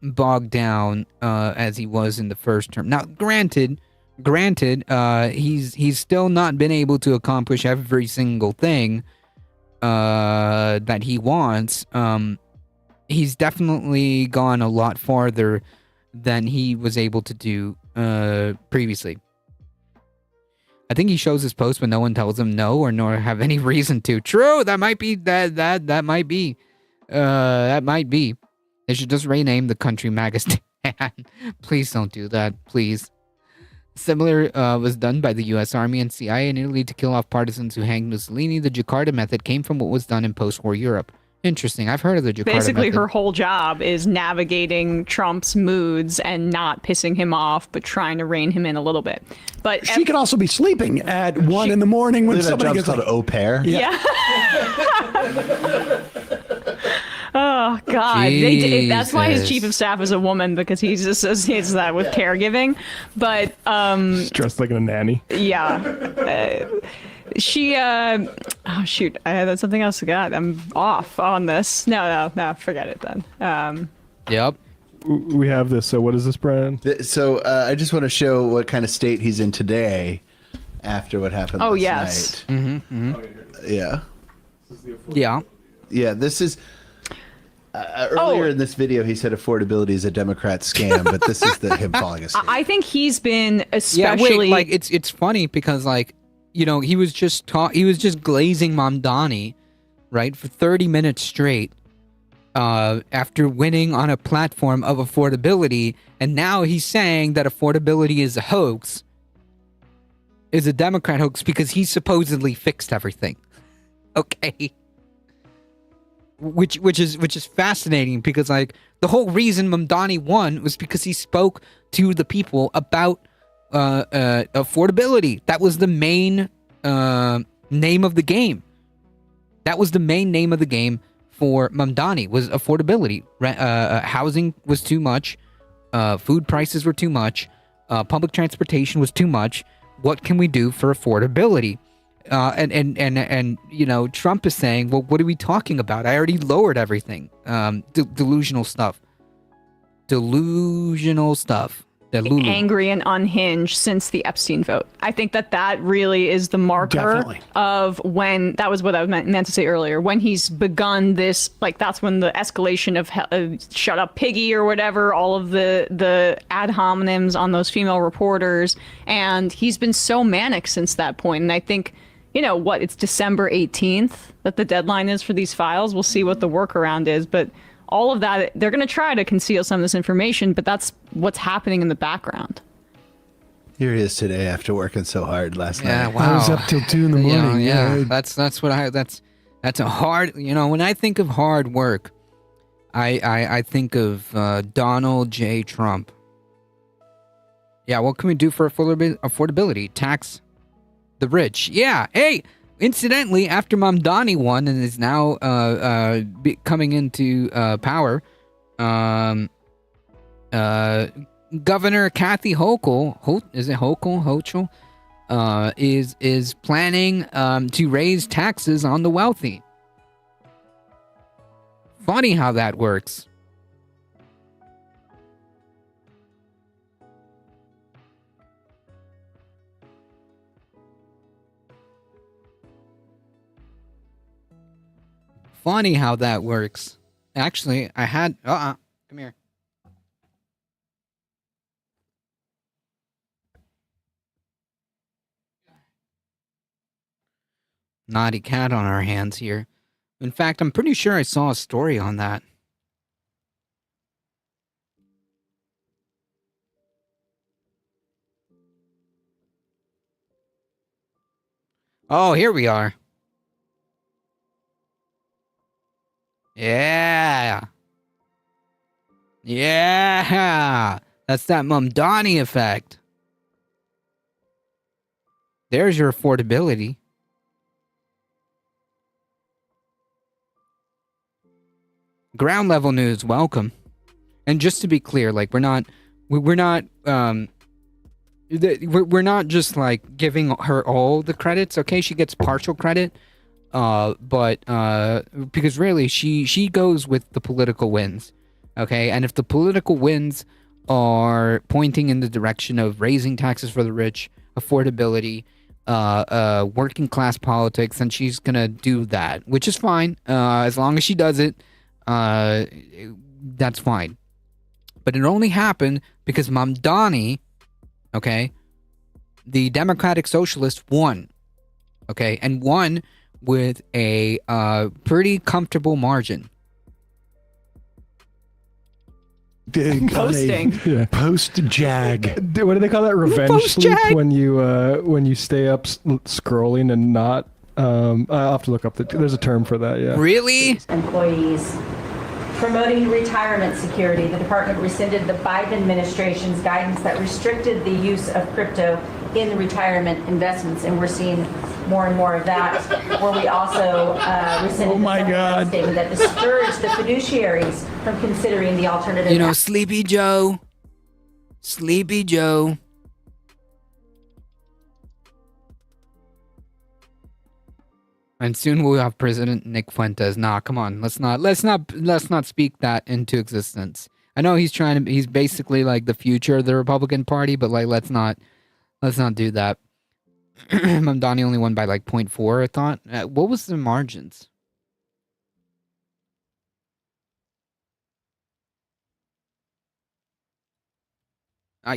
bogged down as he was in the first term. Now, granted, he's still not been able to accomplish every single thing that he wants. He's definitely gone a lot farther than he was able to do previously. I think he shows his post when no one tells him no or nor have any reason to. True, that might be that might be. They should just rename the country Magistan. Please don't do that, please. Similar was done by the U.S. Army and CIA in Italy to kill off partisans who hanged Mussolini. The Jakarta method came from what was done in post-war Europe. Interesting. I've heard of the Jakarta basically method. her whole job is navigating Trump's moods and not pissing him off, but trying to rein him in a little bit. But She could also be sleeping at 1 in the morning when That somebody job's gets called like, au pair. yeah. Oh God! That's why his chief of staff is a woman, because he just associates that with caregiving. But He's dressed like a nanny. yeah, she. Oh shoot! I had something else to get. I'm off on this. No. Forget it then. Yep. We have this. So what is this, Brian? So I just want to show what kind of state he's in today after what happened Oh last yes. night. Yeah. Yeah. Yeah, this is earlier in this video. He said affordability is a Democrat scam, but this is him falling asleep. I think he's been Yeah, especially wait, like it's funny because like he was just glazing Mamdani, right, for 30 minutes straight, after winning on a platform of affordability, and now he's saying that affordability is a hoax, is a Democrat hoax because he supposedly fixed everything. Okay. Which is fascinating because like the whole reason Mamdani won was because he spoke to the people about affordability. That was the main name of the game. That was the main name of the game for Mamdani, was affordability. Housing was too much. Food prices were too much. Public transportation was too much. What can we do for affordability? And Trump is saying, well, what are we talking about? I already lowered everything. Delusional stuff. Angry and unhinged since the Epstein vote. I think that really is the marker of when, that was what I meant to say earlier, when he's begun this, like that's when the escalation of shut up piggy or whatever, all of the ad hominems on those female reporters, and he's been so manic since that point. And I think, it's December 18th that the deadline is for these files. We'll see what the workaround is, but all of that, they're going to try to conceal some of this information, but that's what's happening in the background. Here he is today after working so hard last night. Yeah, wow. I was up till 2 in the morning. Yeah. That's a hard, when I think of hard work, I think of Donald J. Trump. Yeah, what can we do for affordability? Tax the rich. Yeah, hey, incidentally, after Mamdani won and is now coming into power, Governor Kathy Hochul is planning to raise taxes on the wealthy. Funny how that works. Funny how that works. Actually, I had... come here. Naughty cat on our hands here. In fact, I'm pretty sure I saw a story on that. Oh, here we are. Yeah. Yeah. That's that Mamdani effect. There's your affordability. Ground level news, welcome. And just to be clear, like we're not just like giving her all the credits. Okay, she gets partial credit. But because really she goes with the political wins, okay? And if the political wins are pointing in the direction of raising taxes for the rich, affordability, working class politics, then she's gonna do that, which is fine. As long as she does it, that's fine. But it only happened because Mamdani, okay, the Democratic Socialist won, okay, and won with a pretty comfortable margin. Posting. Yeah. Post-jag. What do they call that? Revenge sleep when you stay up scrolling and not. I'll have to look up there's a term for that. Yeah. Really? Employees. Promoting retirement security, the department rescinded the Biden administration's guidance that restricted the use of crypto in retirement investments, and we're seeing more and more of that, where we also rescinded the statement that discouraged the fiduciaries from considering the alternative. Sleepy Joe. And soon we'll have President Nick Fuentes. Nah, come on. Let's not speak that into existence. I know he's basically like the future of the Republican Party, but like let's not do that. Mamdani only won by like 0.4, I thought. What was the margins?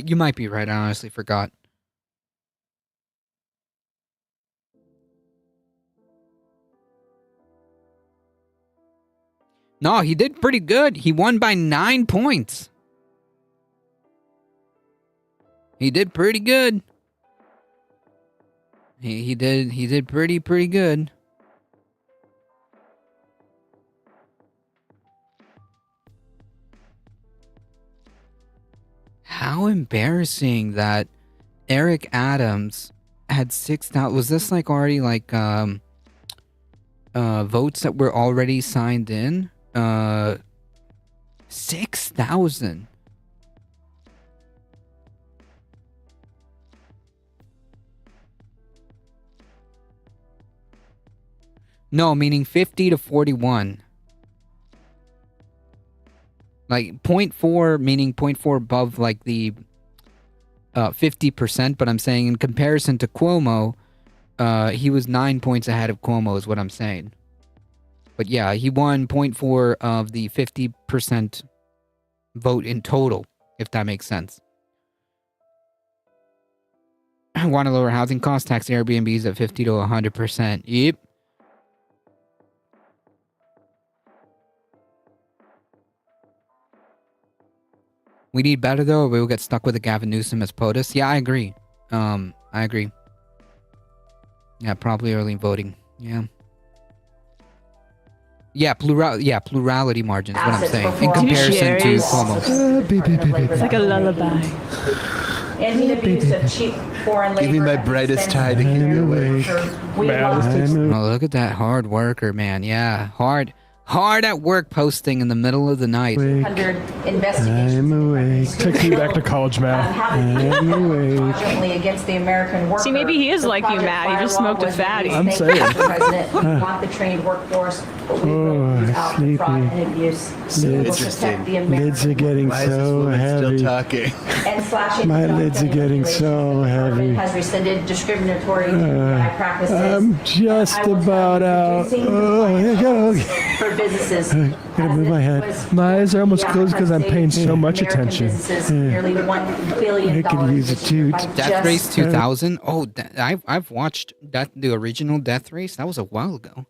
You might be right. I honestly forgot. No, he did pretty good. He won by 9 points. He did pretty good. He did pretty good. How embarrassing that Eric Adams had 6,000. Was this like already like votes that were already signed in? 6,000. No, meaning 50 to 41. Like 0.4, meaning 0.4 above like the 50%, but I'm saying in comparison to Cuomo, he was 9 points ahead of Cuomo is what I'm saying. But yeah, he won 0.4 of the 50% vote in total, if that makes sense. I want to lower housing costs, tax Airbnbs at 50 to 100%. Yep. We need better though, or we will get stuck with a Gavin Newsom as POTUS. Yeah, I agree. I agree. Yeah, probably early voting. Yeah. Yeah, plurality margins, what I'm saying. In comparison to Cuomo. It's like a lullaby. And the abuse of cheap foreign labor. Give me my brightest tie to keep you awake. Oh, look at that hard worker, man. Yeah, hard at work posting in the middle of the night. 100 investigations. I'm awake. Takes me back to college math. I'm awake. Fraudulently against the American worker. See, maybe he is like you, Matt. He just smoked a fatty. I'm saying. President, we want the trained workforce, but we will use out the fraud and abuse. We will protect the Lids are American getting Why is this so woman heavy. still talking? and slashing My the lids are getting so heavy. Has rescinded discriminatory DEI practices. I'm just I will about out. reducing Oh, here you go. for businesses. Gotta move my head. My eyes are almost closed because I'm paying so much American attention. businesses nearly $1 billion I could use a toot. by Death just Race 2000. Oh, I've watched the original Death Race. That was a while ago.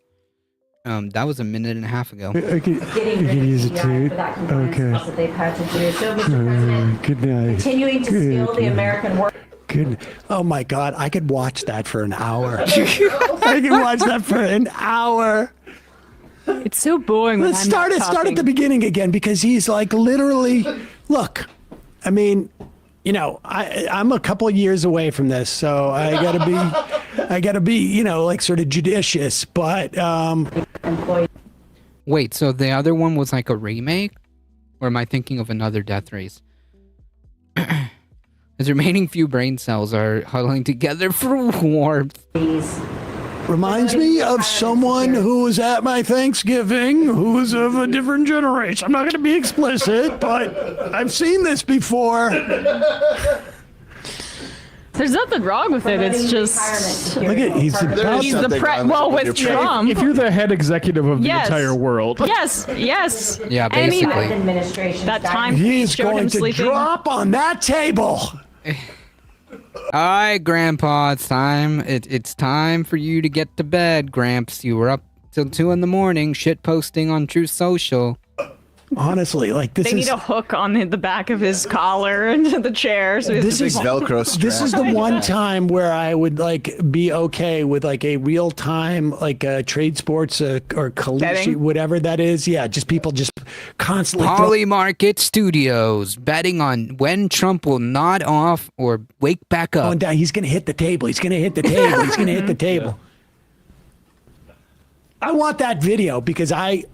That was a minute and a half ago. I could getting rid of use a DEI toot. for that compliance Okay. cost that they've had to do. So, Mr. President, Good night. continuing to skill the American work. Good. Oh my God, I could watch that for an hour. I could watch that for an hour. It's so boring. Let's start at the beginning again because he's like literally. Look, I mean, you know, I'm a couple of years away from this, so I gotta be, you know, like sort of judicious. But Wait, so the other one was like a remake? Or am I thinking of another Death Race? His remaining few brain cells are huddling together for warmth. reminds me of someone who was at my Thanksgiving who was of a different generation. I'm not going to be explicit, but I've seen this before. There's nothing wrong with it. It's just Look at he's about he's the well with Trump. If you're the head executive of the Yes. entire world, Yes, yes. Yeah, I mean, basically. that time he's showed going him to sleeping. drop on that table. All right, Grandpa, it's time. It's time for you to get to bed, Gramps. You were up till 2 a.m. shit posting on Truth Social. Honestly, like this They is need a hook on the back of his collar and the chair. So This is Velcro strap. This is the one time where I would like be okay with like a real time like trade sports or Kalishi, Betting? whatever that is. Yeah, just people just constantly. Poly Market Studios betting on when Trump will nod off or wake back up. Going down. He's going to hit the table. He's going to hit the table. He's going to hit the table. I want that video because I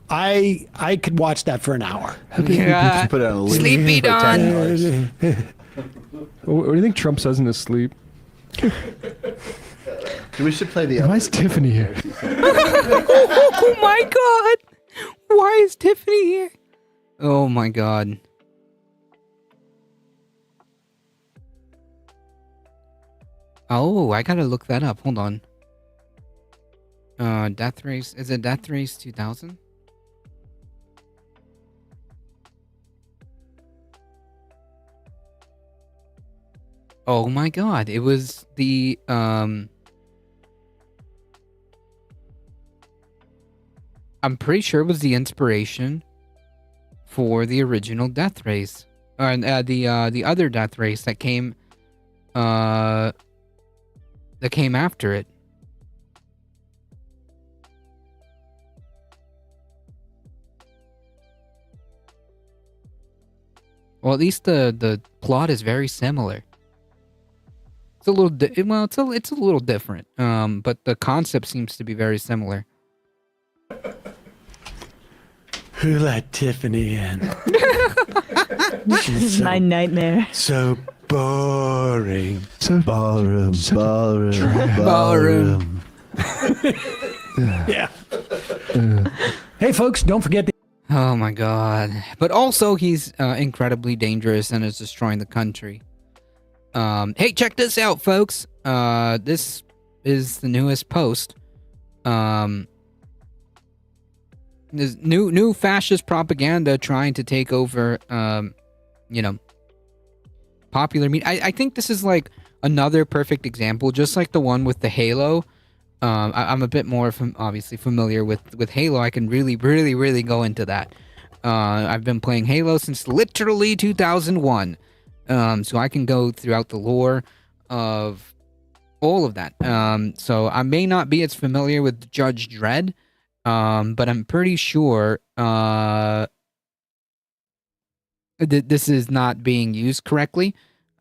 could watch that for an hour. Yeah. Put it on a loop Sleepy for 10 Don. hours. what do you think Trump says in his sleep? We should play the. Why is Tiffany here? Oh my god! Why is Tiffany here? Oh my god. Oh, I gotta look that up. Hold on. Death Race. Is it Death Race 2000? Oh my god, it was the I'm pretty sure it was the inspiration for the original Death Race. The other Death Race that came after it. Well, at least the plot is very similar. It's a little it's a little different. But the concept seems to be very similar. Who let Tiffany in? This is my nightmare. So boring. So Ballroom. Yeah. Hey, folks, don't forget Oh my god. But also, he's incredibly dangerous and is destroying the country. Hey, check this out, folks. This is the newest post. There's new fascist propaganda trying to take over, popular media. I think this is like another perfect example, just like the one with the Halo. I'm a bit more obviously familiar with Halo. I can really go into that. I've been playing Halo since literally 2001. So I can go throughout the lore of all of that. So I may not be as familiar with Judge Dredd, but I'm pretty sure that this is not being used correctly.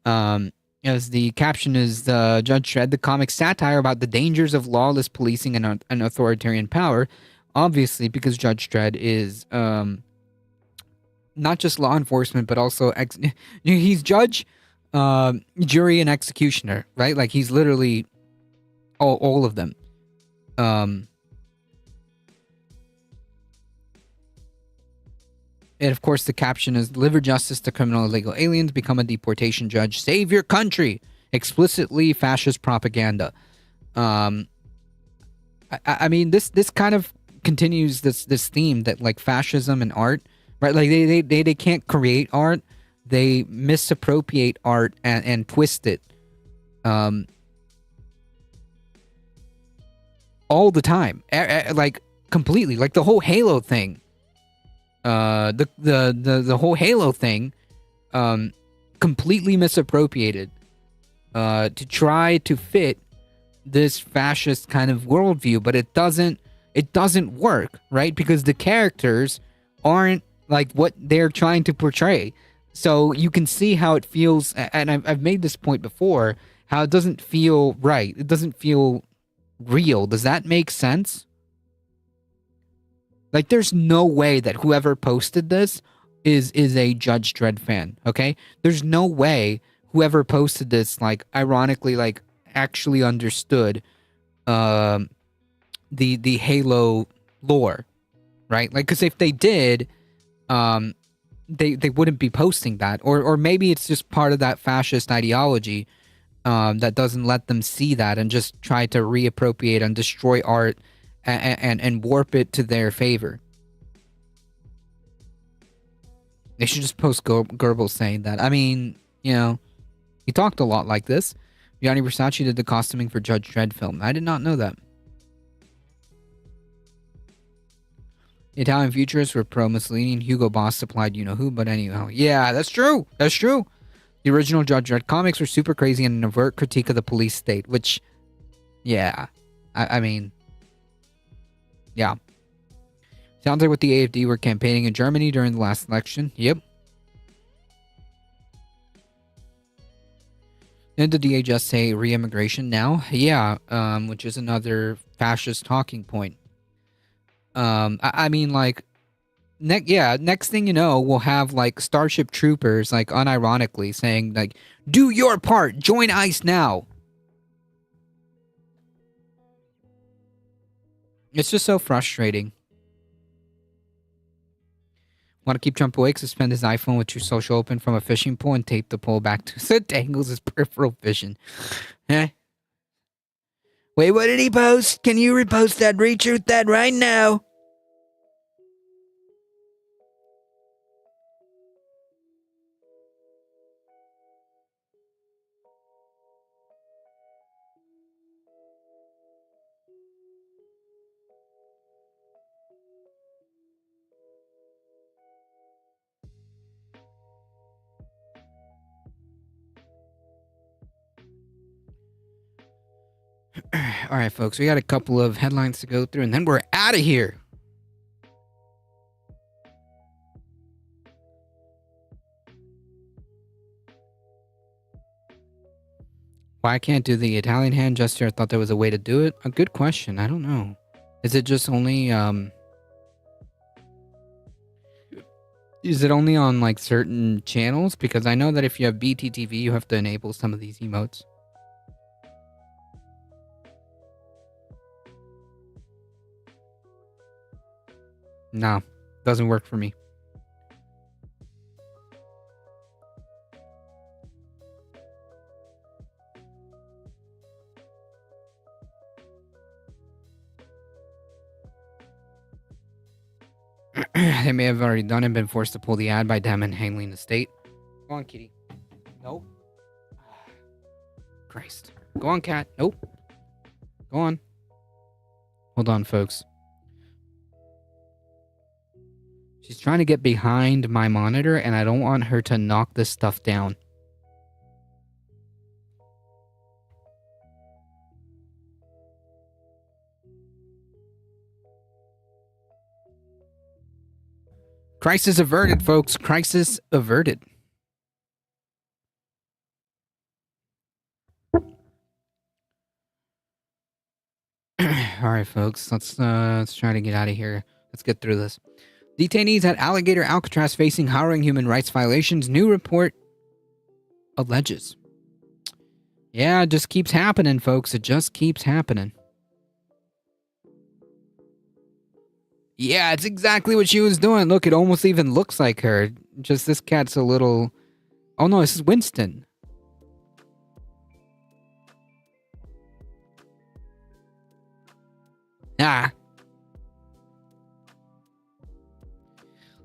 As the caption is, Judge Dredd, the comic satire about the dangers of lawless policing and authoritarian power. Obviously, because Judge Dredd is not just law enforcement, but also he's judge, jury, and executioner, right? Like he's literally all of them. And of course, the caption is, deliver justice to criminal illegal aliens, become a deportation judge, save your country. Explicitly fascist propaganda. I mean, this kind of continues this theme that like fascism and art, right? Like they can't create art. They misappropriate art and twist it. All the time. Like completely. Like the whole Halo thing. The whole Halo thing completely misappropriated to try to fit this fascist kind of worldview, but it doesn't work, right? Because the characters aren't like what they're trying to portray. So you can see how it feels, and I've made this point before, how it doesn't feel right. It doesn't feel real. Does that make sense? Like, there's no way that whoever posted this is a Judge Dredd fan, okay? There's no way whoever posted this, like, ironically, like, actually understood the Halo lore, right? Like, because if they did, they wouldn't be posting that. Or maybe it's just part of that fascist ideology that doesn't let them see that and just try to reappropriate and destroy art and warp it to their favor. They should just post Goebbels saying that. I mean, you know, he talked a lot like this. Gianni Versace did the costuming for Judge Dredd film. I did not know that. Italian futurists were pro-Mussolini and Hugo Boss supplied you-know-who, but anyhow. Yeah, that's true. That's true. The original Judge Dredd comics were super crazy and an overt critique of the police state, which, yeah, I mean... Yeah. Sounds like what the AfD were campaigning in Germany during the last election. Yep. Did the DHS say re-immigration now? Yeah, which is another fascist talking point. I mean, like, next thing you know, we'll have, like, Starship Troopers, like, unironically saying, like, do your part, join ICE now. It's just so frustrating. Want to keep Trump awake? Suspend his iPhone with True Social open from a fishing pole and tape the pole back to so it dangles his peripheral vision. Eh? Wait, what did he post? Can you repost that, retweet that right now? All right, folks, we got a couple of headlines to go through, and then we're out of here. Why I can't do the Italian hand gesture? I thought there was a way to do it. A good question. I don't know. Is it just only is it only on like certain channels? Because I know that if you have BTTV, you have to enable some of these emotes. No, doesn't work for me. They may have already done it, been forced to pull the ad by them and handling the state. Go on, kitty. Nope. Christ. Go on, cat. Nope. Go on. Hold on, folks. She's trying to get behind my monitor, and I don't want her to knock this stuff down. Crisis averted, folks. Crisis averted. All right, folks. Let's try to get out of here. Let's get through this. Detainees at Alligator Alcatraz facing harrowing human rights violations. New report alleges. Yeah, it just keeps happening, folks. It just keeps happening. Yeah, it's exactly what she was doing. Look, it almost even looks like her. Just this cat's a little... Oh no, this is Winston. Ah.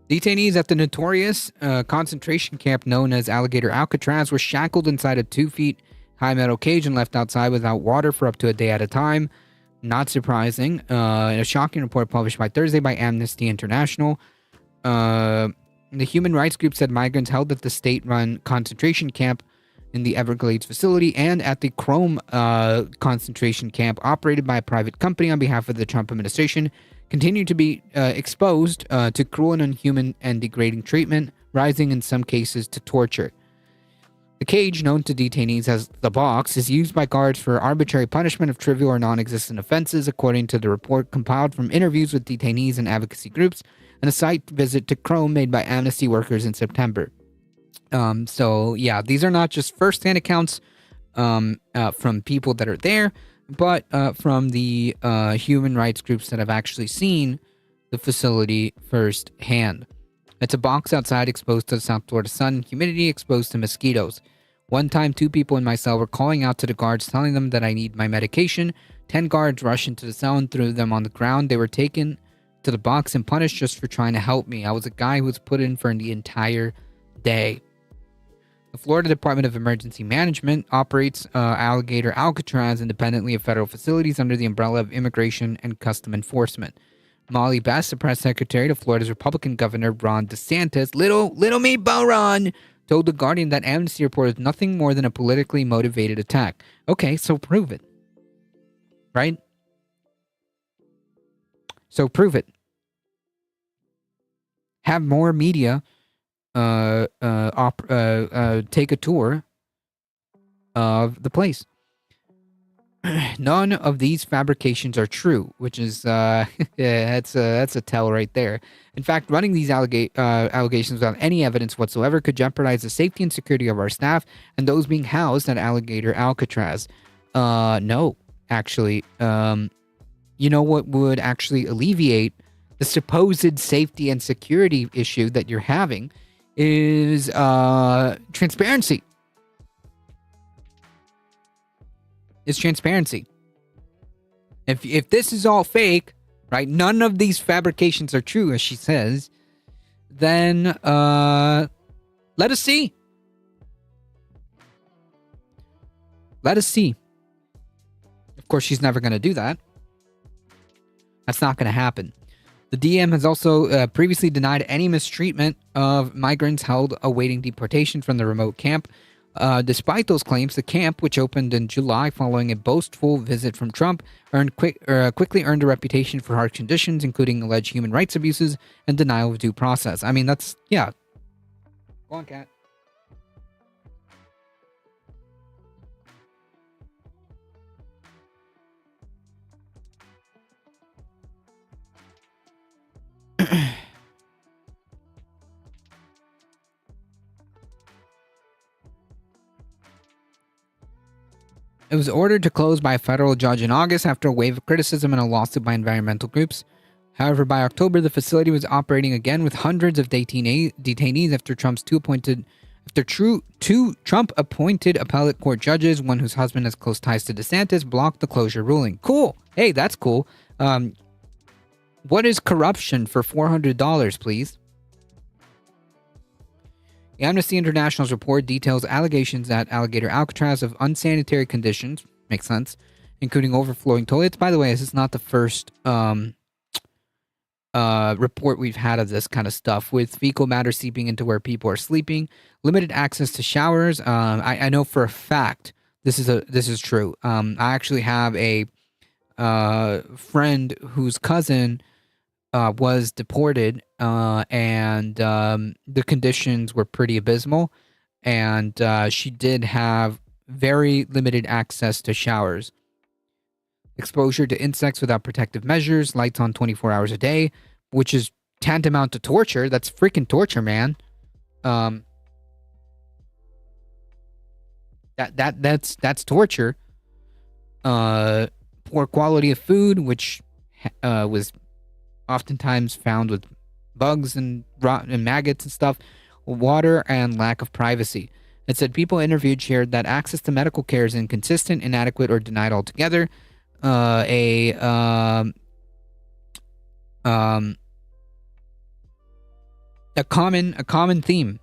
Detainees at the notorious concentration camp known as Alligator Alcatraz were shackled inside a 2-foot high metal cage and left outside without water for up to a day at a time. Not surprising. In a shocking report published by Thursday by Amnesty International, the human rights group said migrants held at the state-run concentration camp in the Everglades facility and at the Chrome concentration camp operated by a private company on behalf of the Trump administration continue to be exposed to cruel and inhuman and degrading treatment, rising in some cases to torture. The cage, known to detainees as the box, is used by guards for arbitrary punishment of trivial or non-existent offenses, according to the report compiled from interviews with detainees and advocacy groups and a site visit to Chrome made by Amnesty workers in September. So, yeah, these are not just first-hand accounts from people that are there, but from the human rights groups that have actually seen the facility firsthand. It's a box outside exposed to the South Florida sun and humidity, exposed to mosquitoes. One time, 2 people in my cell were calling out to the guards, telling them that I need my medication. 10 guards rushed into the cell and threw them on the ground. They were taken to the box and punished just for trying to help me. I was a guy who was put in for the entire day. The Florida Department of Emergency Management operates Alligator Alcatraz independently of federal facilities under the umbrella of Immigration and Custom Enforcement. Molly Bass, the press secretary to Florida's Republican Governor Ron DeSantis, little me Bo Ron, told The Guardian that Amnesty report is nothing more than a politically motivated attack. Okay, so prove it. Right? So prove it. Have more media take a tour of the place. None of these fabrications are true, which is that's a tell right there. In fact, running these allegations without any evidence whatsoever could jeopardize the safety and security of our staff and those being housed at Alligator Alcatraz. No, actually, you know what would actually alleviate the supposed safety and security issue that you're having is transparency. It's transparency. If this is all fake, right, none of these fabrications are true, as she says, then let us see. Let us see. Of course, she's never going to do that. That's not going to happen. The DM has also previously denied any mistreatment of migrants held awaiting deportation from the remote camp. Despite those claims, the camp, which opened in July following a boastful visit from Trump, quickly earned a reputation for harsh conditions, including alleged human rights abuses and denial of due process. I mean, that's, yeah. Go on, Kat. It was ordered to close by a federal judge in August after a wave of criticism and a lawsuit by environmental groups. However, by October, the facility was operating again with hundreds of detainees after two Trump-appointed appellate court judges, one whose husband has close ties to DeSantis, blocked the closure ruling. Cool. Hey, that's cool. What is corruption for $400, please? The Amnesty International's report details allegations at Alligator Alcatraz of unsanitary conditions, makes sense, including overflowing toilets. By the way, this is not the first report we've had of this kind of stuff, with fecal matter seeping into where people are sleeping, limited access to showers. I know for a fact this is true. I actually have a friend whose cousin was deported, and the conditions were pretty abysmal, and she did have very limited access to showers. Exposure to insects without protective measures, lights on 24 hours a day, which is tantamount to torture. That's freaking torture, man. That's torture. Poor quality of food, which was oftentimes found with bugs and maggots and stuff, water, and lack of privacy. It said people interviewed shared that access to medical care is inconsistent, inadequate, or denied altogether. A common theme.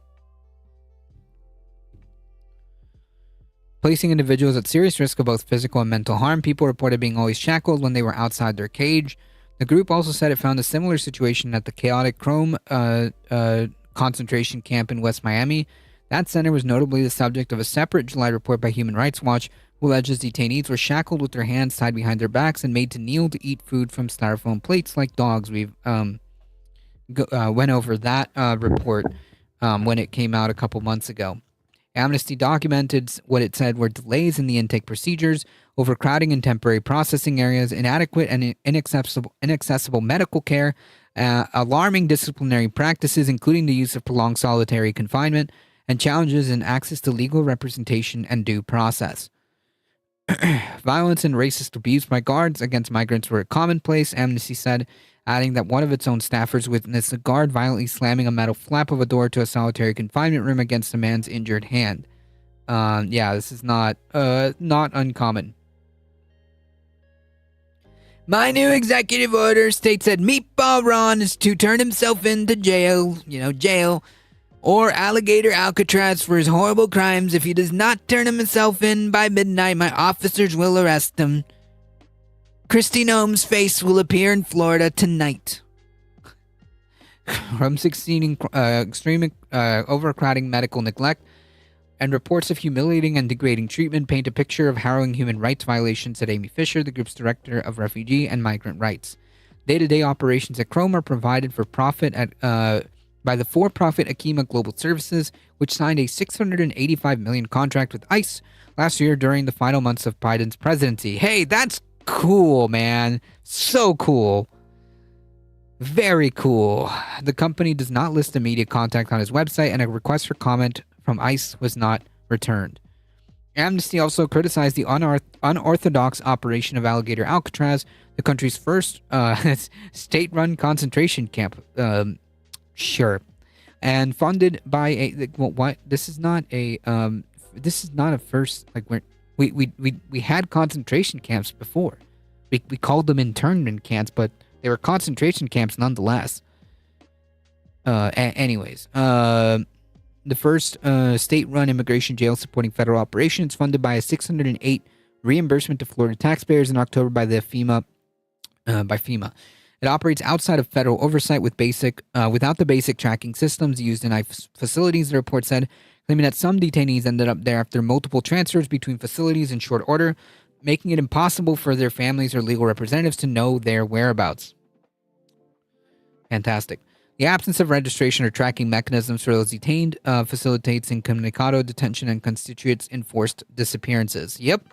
Placing individuals at serious risk of both physical and mental harm. People reported being always shackled when they were outside their cage. The group also said it found a similar situation at the chaotic Chrome concentration camp in West Miami. That center was notably the subject of a separate July report by Human Rights Watch, who alleges detainees were shackled with their hands tied behind their backs and made to kneel to eat food from styrofoam plates like dogs. We've went over that report when it came out a couple months ago. Amnesty documented what it said were delays in the intake procedures, overcrowding in temporary processing areas, inadequate and inaccessible medical care, alarming disciplinary practices, including the use of prolonged solitary confinement, and challenges in access to legal representation and due process. Violence and racist abuse by guards against migrants were commonplace, Amnesty said, adding that one of its own staffers witnessed a guard violently slamming a metal flap of a door to a solitary confinement room against a man's injured hand. Yeah, this is not uncommon. My new executive order states that Meatball Ron is to turn himself into jail, or Alligator Alcatraz for his horrible crimes. If he does not turn himself in by midnight, my officers will arrest him. Kristi Noem's face will appear in Florida tonight. From succeeding extreme overcrowding, medical neglect, and reports of humiliating and degrading treatment paint a picture of harrowing human rights violations, said Amy Fisher, the group's director of refugee and migrant rights. Day-to-day operations at Chrome are provided for profit by the for-profit Akima Global Services, which signed a $685 million contract with ICE last year during the final months of Biden's presidency. Hey, that's cool, man. So cool. Very cool. The company does not list immediate contact on his website, and a request for comment from ICE was not returned. Amnesty also criticized the unorthodox operation of Alligator Alcatraz, the country's first state-run concentration camp. Sure. And funded by this is not a first, like, we had concentration camps before. We called them internment camps, but they were concentration camps nonetheless. Anyways, the first state-run immigration jail supporting federal operations, funded by a $608 reimbursement to Florida taxpayers in October by FEMA. It operates outside of federal oversight without the basic tracking systems used in ICE facilities, the report said. claiming that some detainees ended up there after multiple transfers between facilities in short order, making it impossible for their families or legal representatives to know their whereabouts. Fantastic. The absence of registration or tracking mechanisms for those detained facilitates incommunicado detention and constitutes enforced disappearances. Yep.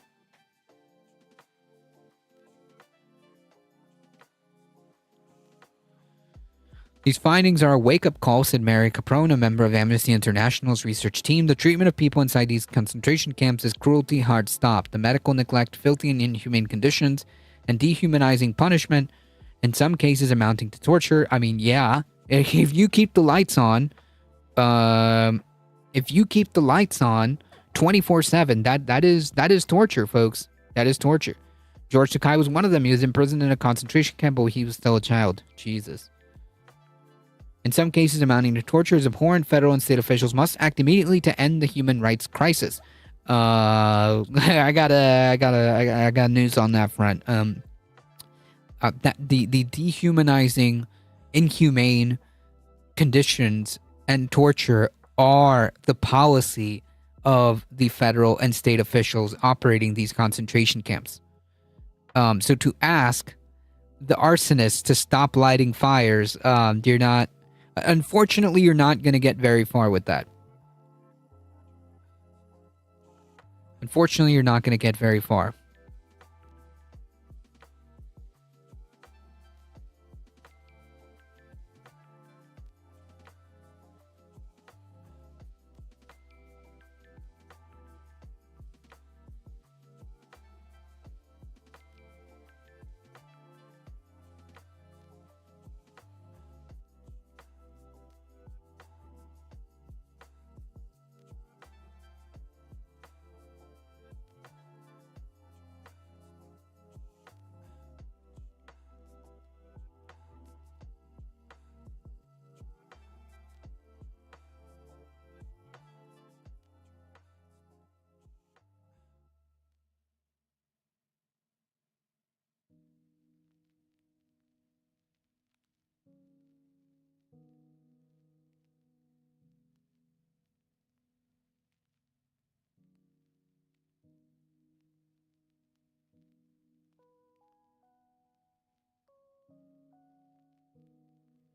These findings are a wake-up call, said Mary Caprone, a member of Amnesty International's research team. The treatment of people inside these concentration camps is cruelty hard stopped. The medical neglect, filthy and inhumane conditions, and dehumanizing punishment, in some cases amounting to torture. I mean, yeah, if you keep the lights on, 24/7, that is torture, folks. That is torture. George Takei was one of them. He was imprisoned in a concentration camp while he was still a child. Jesus. In some cases amounting to torture is abhorrent. Federal and state officials must act immediately to end the human rights crisis. I got news on that front. That the dehumanizing, inhumane conditions and torture are the policy of the federal and state officials operating these concentration camps. So to ask the arsonists to stop lighting fires, unfortunately, you're not going to get very far with that. Unfortunately, you're not going to get very far.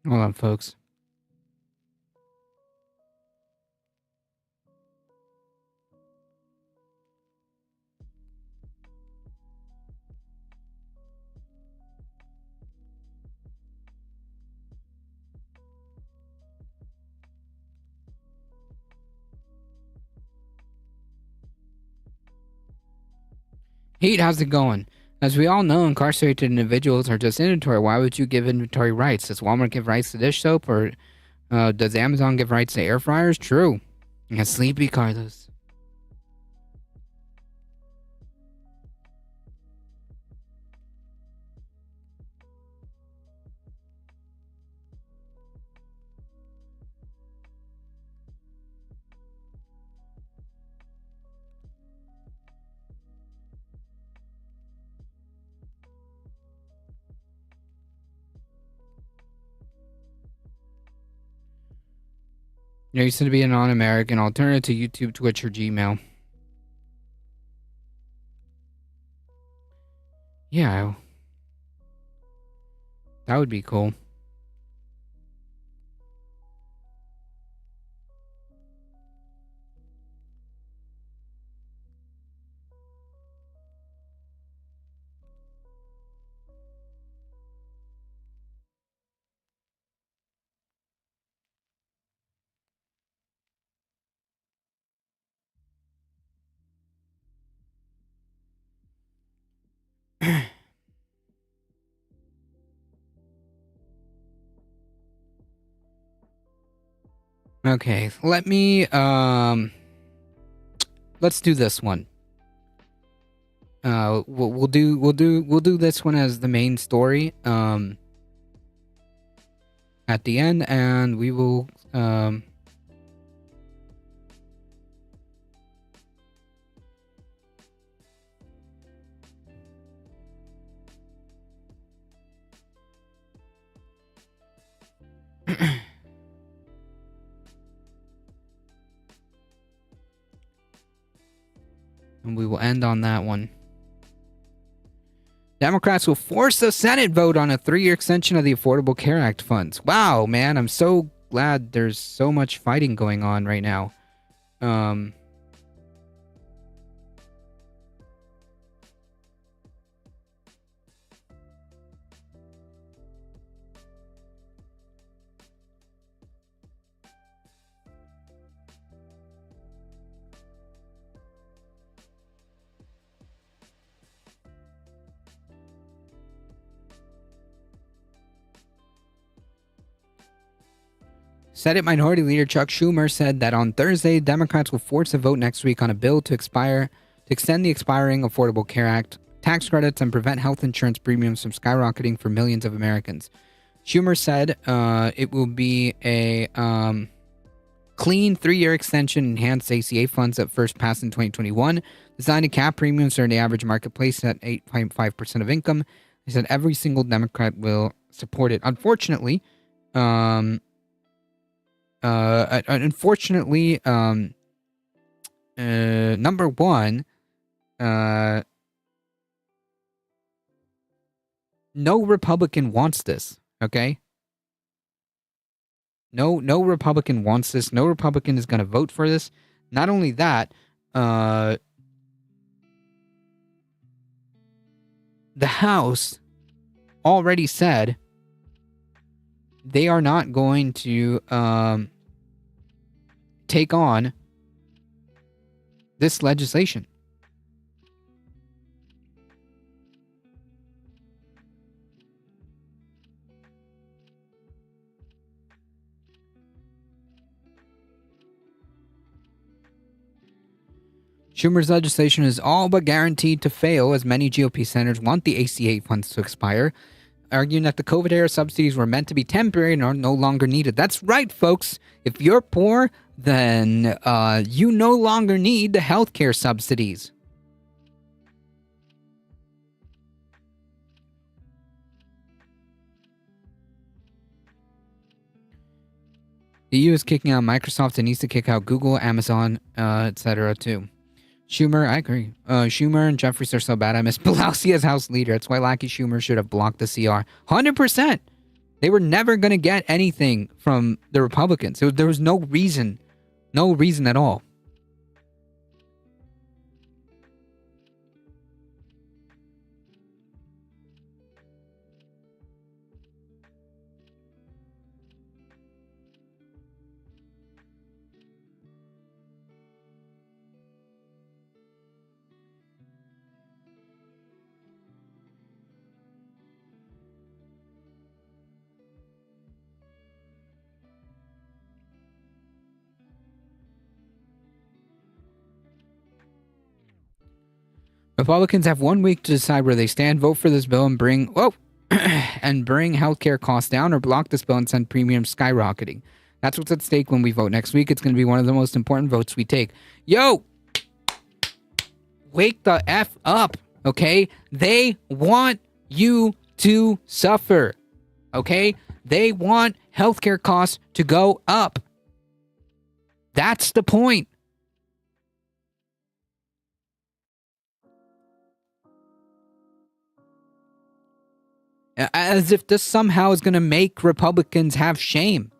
Hold on, folks. Heat, how's it going? As we all know, incarcerated individuals are just inventory. Why would you give inventory rights? Does Walmart give rights to dish soap, or does Amazon give rights to air fryers? True. Yeah, sleepy Carlos. There used to be a non-American alternative to YouTube, Twitch, or Gmail. Yeah. That would be cool. Okay, let's do this one. We'll do this one as the main story at the end, and we will And we will end on that one. Democrats will force a Senate vote on a 3-year extension of the Affordable Care Act funds. Wow, man, I'm so glad there's so much fighting going on right now. Senate Minority Leader Chuck Schumer said that on Thursday, Democrats will force a vote next week on a bill to extend the expiring Affordable Care Act tax credits and prevent health insurance premiums from skyrocketing for millions of Americans. Schumer said it will be a clean 3-year extension, enhanced ACA funds that first passed in 2021, designed to cap premiums during the average marketplace at 8.5% of income. He said every single Democrat will support it. Unfortunately, number one, no Republican wants this, okay? No Republican wants this. No Republican is going to vote for this. Not only that, the House already said they are not going to take on this legislation. Schumer's legislation is all but guaranteed to fail, as many GOP senators want the ACA funds to expire, arguing that the COVID-era subsidies were meant to be temporary and are no longer needed. That's right, folks. If you're poor, then you no longer need the healthcare subsidies. The EU is kicking out Microsoft. It needs to kick out Google, Amazon, etc. too. Schumer, I agree. Schumer and Jeffries are so bad. I miss Pelosi as House Leader. That's why Lackey Schumer should have blocked the CR. 100%. They were never going to get anything from the Republicans. There was no reason at all. Republicans have 1 week to decide where they stand, vote for this bill, and bring healthcare costs down, or block this bill and send premiums skyrocketing. That's what's at stake when we vote next week. It's going to be one of the most important votes we take. Yo! Wake the F up, okay? They want you to suffer, okay? They want healthcare costs to go up. That's the point. As if this somehow is going to make Republicans have shame.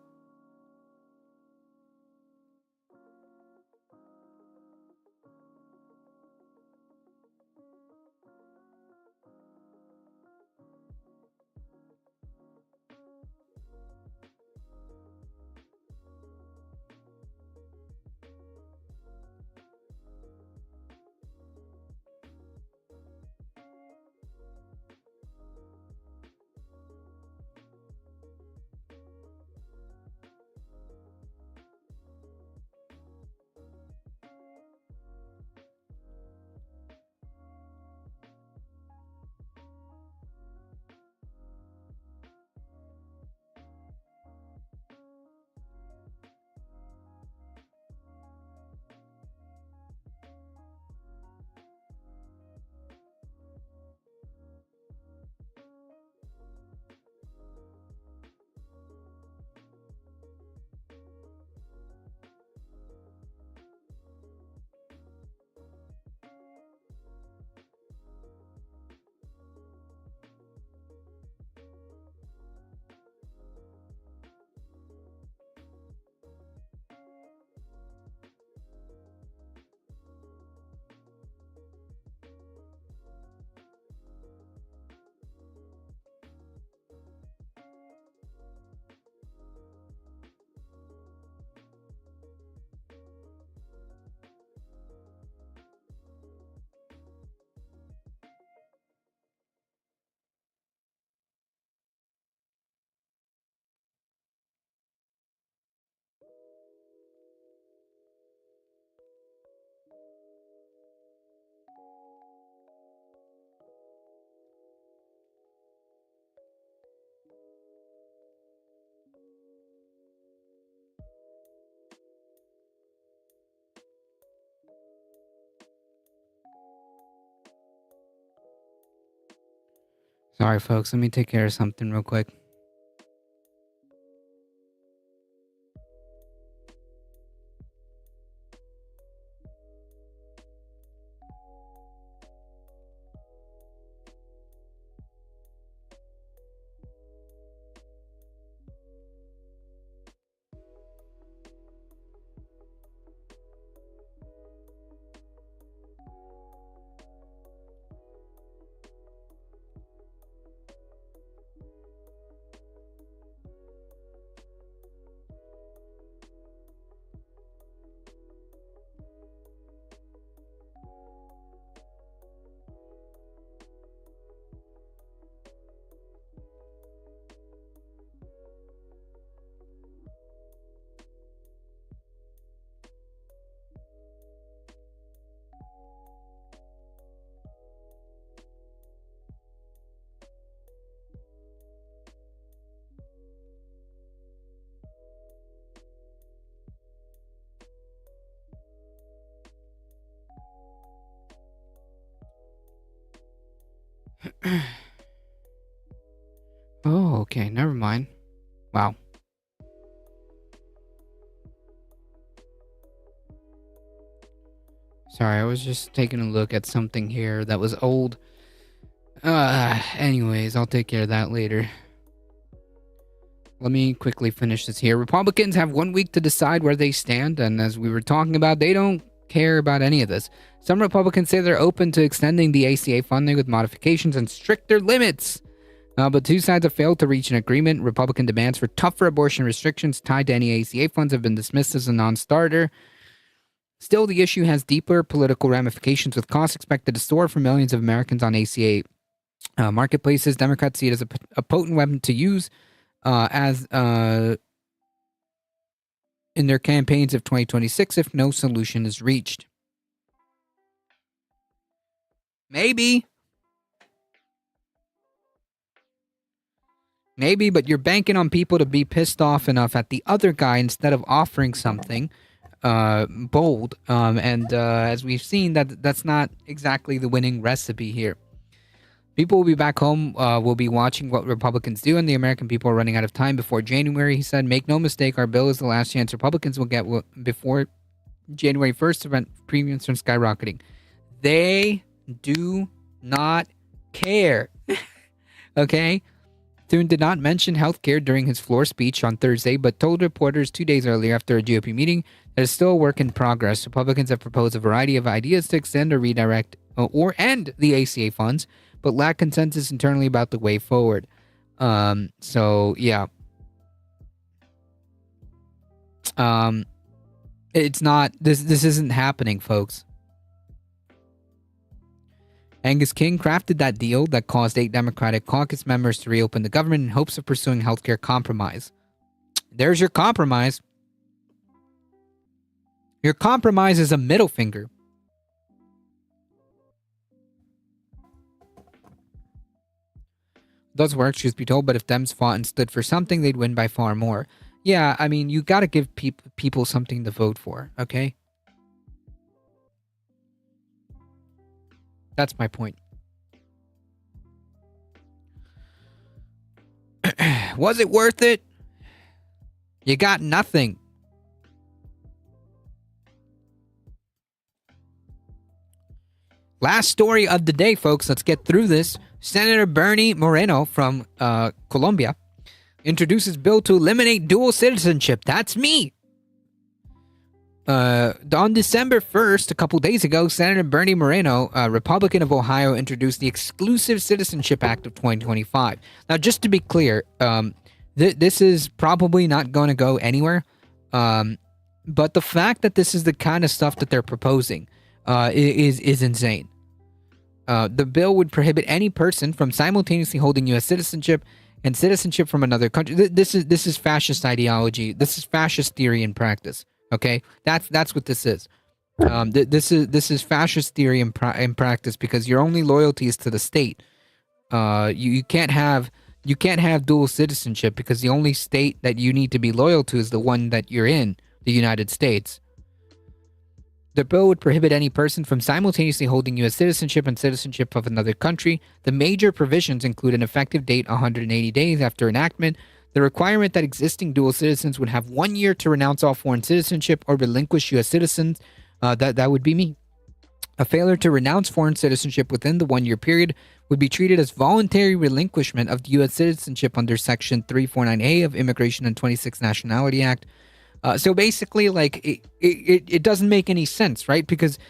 Sorry, folks. Let me take care of something real quick. Oh, okay. Never mind. Wow. Sorry, I was just taking a look at something here that was old. Anyways, I'll take care of that later. Let me quickly finish this here. Republicans have 1 week to decide where they stand, and as we were talking about, they don't care about any of this. Some Republicans say they're open to extending the ACA funding with modifications and stricter limits. But two sides have failed to reach an agreement. Republican demands for tougher abortion restrictions tied to any ACA funds have been dismissed as a non-starter. Still, the issue has deeper political ramifications, with costs expected to soar for millions of Americans on ACA marketplaces. Democrats see it as a potent weapon to use in their campaigns of 2026 if no solution is reached. Maybe, but you're banking on people to be pissed off enough at the other guy instead of offering something bold. As we've seen, that's not exactly the winning recipe here. People will be back home, will be watching what Republicans do, and the American people are running out of time before January. He said, make no mistake, our bill is the last chance Republicans will get before January 1st to prevent premiums from skyrocketing. They do not care. Okay? Thune did not mention healthcare during his floor speech on Thursday, but told reporters 2 days earlier after a GOP meeting that it's still a work in progress. Republicans have proposed a variety of ideas to extend or redirect or end the ACA funds, but lack consensus internally about the way forward. So yeah. It's not, this isn't happening, folks. Angus King crafted that deal that caused 8 Democratic caucus members to reopen the government in hopes of pursuing healthcare compromise. There's your compromise. Your compromise is a middle finger. Does work, truth be told, but if Dems fought and stood for something, they'd win by far more. Yeah, I mean, you gotta give people something to vote for, okay? That's my point. Was it worth it? You got nothing. Last story of the day, folks. Let's get through this. Senator Bernie Moreno from Colombia introduces bill to eliminate dual citizenship. That's me. On December 1st, a couple days ago, Senator Bernie Moreno, a Republican of Ohio, introduced the Exclusive Citizenship Act of 2025. Now, just to be clear, this is probably not going to go anywhere. But the fact that this is the kind of stuff that they're proposing is insane. The bill would prohibit any person from simultaneously holding U.S. citizenship and citizenship from another country. This is fascist ideology. This is fascist theory in practice. Okay, that's what this is. This is fascist theory in practice, because your only loyalty is to the state. You can't have dual citizenship because the only state that you need to be loyal to is the one that you're in, the United States. The bill would prohibit any person from simultaneously holding U.S. citizenship and citizenship of another country. The major provisions include an effective date 180 days after enactment, the requirement that existing dual citizens would have 1 year to renounce all foreign citizenship or relinquish U.S. citizens. That would be me. A failure to renounce foreign citizenship within the 1 year period would be treated as voluntary relinquishment of U.S. citizenship under Section 349A of Immigration and 26 Nationality Act. So basically, like, it doesn't make any sense, right? Because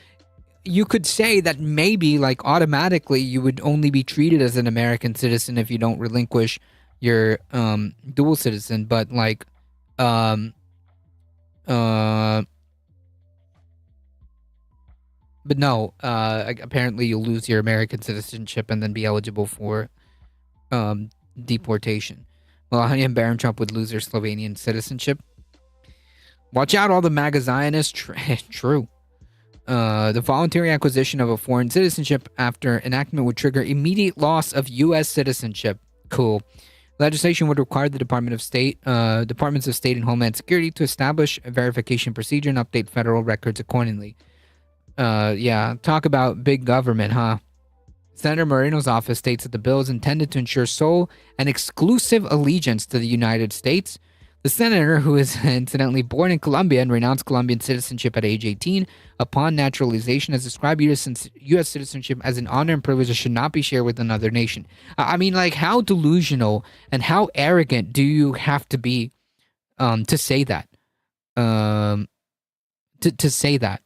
you could say that maybe, like, automatically you would only be treated as an American citizen if you don't relinquish your dual citizen, but, like, but no, apparently you'll lose your American citizenship and then be eligible for deportation. Melania and Baranchuk would lose their Slovenian citizenship. Watch out, all the MAGA Zionists. True. The voluntary acquisition of a foreign citizenship after enactment would trigger immediate loss of U.S. citizenship. Cool. Legislation would require the Departments of State and Homeland Security to establish a verification procedure and update federal records accordingly. Yeah, talk about big government, huh? Senator Moreno's office states that the bill is intended to ensure sole and exclusive allegiance to the United States. The senator, who is incidentally born in Colombia and renounced Colombian citizenship at age 18 upon naturalization, has described U.S. citizenship as an honor and privilege that should not be shared with another nation. I mean, like, how delusional and how arrogant do you have to be to say that? To say that.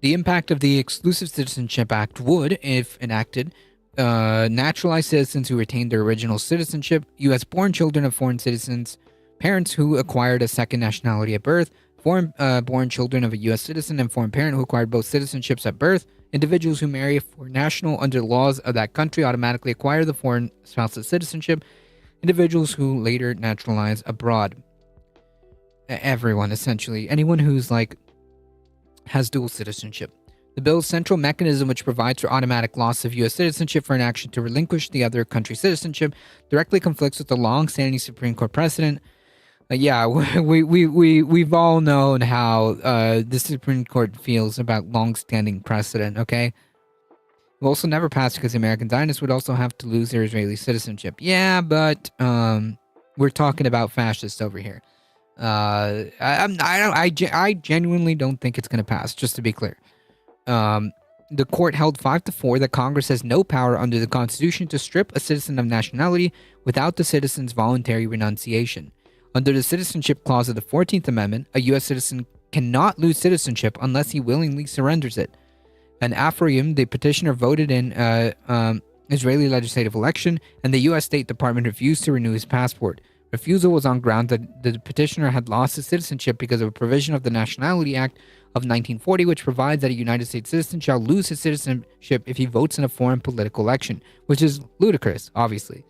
The impact of the Exclusive Citizenship Act would, if enacted, naturalize citizens who retained their original citizenship, U.S.-born children of foreign citizens, parents who acquired a second nationality at birth, foreign-born children of a U.S. citizen and foreign parent who acquired both citizenships at birth, individuals who marry a foreign national under the laws of that country automatically acquire the foreign spouse's citizenship, individuals who later naturalize abroad. Everyone, essentially. Anyone who's, like, has dual citizenship. The bill's central mechanism, which provides for automatic loss of U.S. citizenship for an action to relinquish the other country's citizenship, directly conflicts with the long-standing Supreme Court precedent. Yeah, we've all known how the Supreme Court feels about long-standing precedent. Okay, it will also never pass because American Zionists would also have to lose their Israeli citizenship. Yeah, but we're talking about fascists over here. I genuinely don't think it's going to pass, just to be clear. The court held 5-4 that Congress has no power under the Constitution to strip a citizen of nationality without the citizen's voluntary renunciation. Under the Citizenship Clause of the 14th Amendment, a U.S. citizen cannot lose citizenship unless he willingly surrenders it. An Afroyim, the petitioner, voted in Israeli legislative election, and the U.S. State Department refused to renew his passport. Refusal was on ground that the petitioner had lost his citizenship because of a provision of the Nationality Act of 1940, which provides that a United States citizen shall lose his citizenship if he votes in a foreign political election, which is ludicrous, obviously.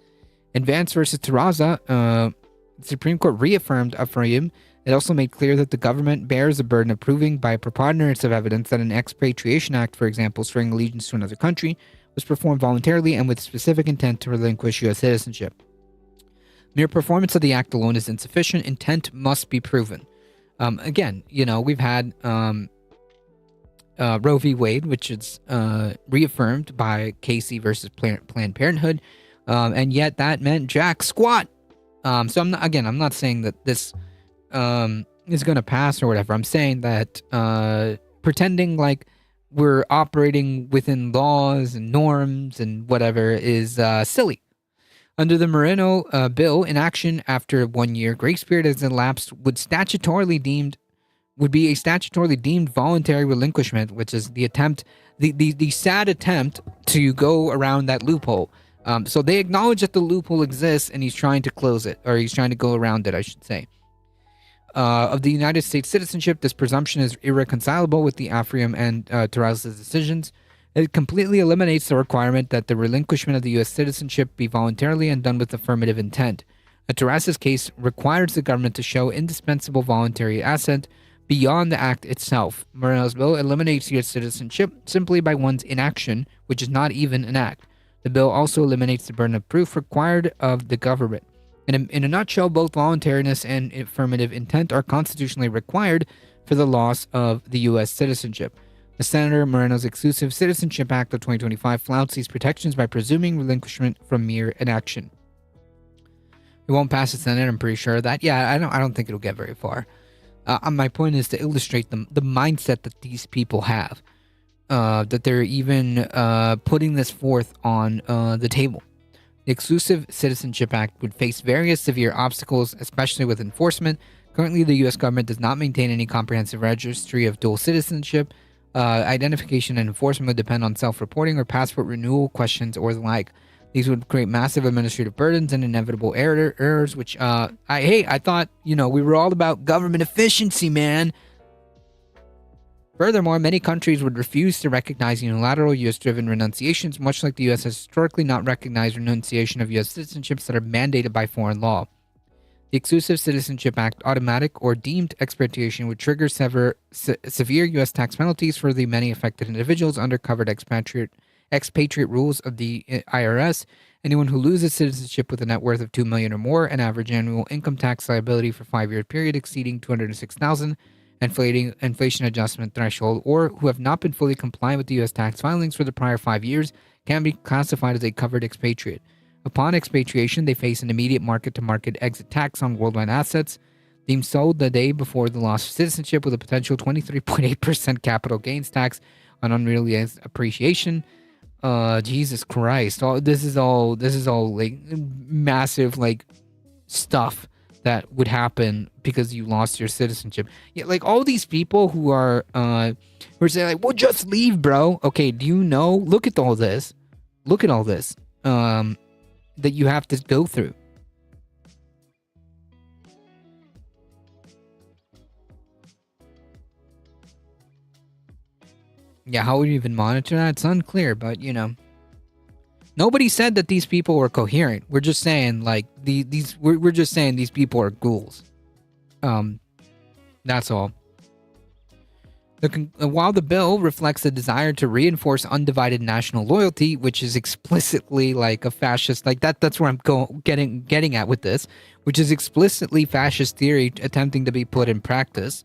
In Vance versus Terraza, the Supreme Court reaffirmed Afroyim. It also made clear that the government bears the burden of proving by a preponderance of evidence that an expatriation act, for example, swearing allegiance to another country, was performed voluntarily and with specific intent to relinquish U.S. citizenship. Mere performance of the act alone is insufficient. Intent must be proven. Again, you know, we've had Roe v. Wade, which is reaffirmed by Casey versus Planned Parenthood, and yet that meant jack squat. So I'm not saying that this is going to pass or whatever. I'm saying that pretending like we're operating within laws and norms and whatever is silly. Under the Moreno bill, in action after a 1 year grace period has elapsed would be a statutorily deemed voluntary relinquishment, which is the sad attempt to go around that loophole. So they acknowledge that the loophole exists and he's trying to close it, or he's trying to go around it, I should say. Of the United States citizenship, this presumption is irreconcilable with the Afroyim and Terraza's decisions. It completely eliminates the requirement that the relinquishment of the U.S. citizenship be voluntarily and done with affirmative intent. Terraza's case requires the government to show indispensable voluntary assent beyond the act itself. Moreno's bill eliminates U.S. citizenship simply by one's inaction, which is not even an act. The bill also eliminates the burden of proof required of the government. In a nutshell, both voluntariness and affirmative intent are constitutionally required for the loss of the U.S. citizenship. The Senator Moreno's Exclusive Citizenship Act of 2025 flouts these protections by presuming relinquishment from mere inaction. It won't pass the Senate, I'm pretty sure of that. Yeah, I don't think it'll get very far. My point is to illustrate the mindset that these people have, that they're even putting this forth on the table. The Exclusive Citizenship Act would face various severe obstacles, especially with enforcement. Currently, the U.S. government does not maintain any comprehensive registry of dual citizenship. Identification and enforcement would depend on self-reporting or passport renewal questions or the like. These would create massive administrative burdens and inevitable errors, which, I thought, we were all about government efficiency, man. Furthermore, many countries would refuse to recognize unilateral U.S.-driven renunciations, much like the U.S. has historically not recognized renunciation of U.S. citizenships that are mandated by foreign law. The Exclusive Citizenship Act automatic or deemed expatriation would trigger severe U.S. tax penalties for the many affected individuals under covered expatriate rules of the IRS. Anyone who loses citizenship with a net worth of $2 million or more, an average annual income tax liability for 5-year period exceeding $206,000, inflation adjustment threshold, or who have not been fully compliant with the U.S. tax filings for the prior 5 years, can be classified as a covered expatriate. Upon expatriation, they face an immediate market-to-market exit tax on worldwide assets, deemed sold the day before the loss of citizenship, with a potential 23.8% capital gains tax on unrealized appreciation. Jesus Christ! This is all like massive stuff that would happen because you lost your citizenship. Yeah, like all these people who are saying like, "Well, just leave, bro." Okay, do you know? Look at all this. That you have to go through. Yeah, how would you even monitor that? It's unclear, but nobody said that these people were coherent. We're just saying we're just saying these people are ghouls. That's all. While the bill reflects a desire to reinforce undivided national loyalty, which is explicitly like a fascist, that's where I'm getting at with this, which is explicitly fascist theory attempting to be put in practice.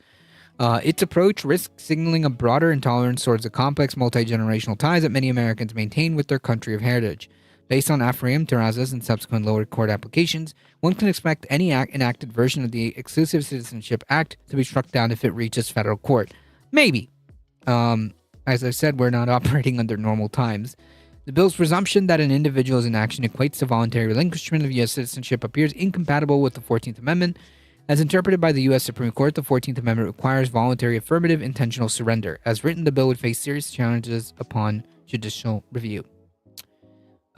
Its approach risks signaling a broader intolerance towards the complex multi-generational ties that many Americans maintain with their country of heritage. Based on Ephraim Terrazas and subsequent lower court applications, one can expect any enacted version of the Exclusive Citizenship Act to be struck down if it reaches federal court. Maybe. As I said, we're not operating under normal times. The bill's presumption that an individual's inaction equates to voluntary relinquishment of U.S. citizenship appears incompatible with the 14th Amendment. As interpreted by the U.S. Supreme Court, the 14th Amendment requires voluntary affirmative intentional surrender. As written, the bill would face serious challenges upon judicial review.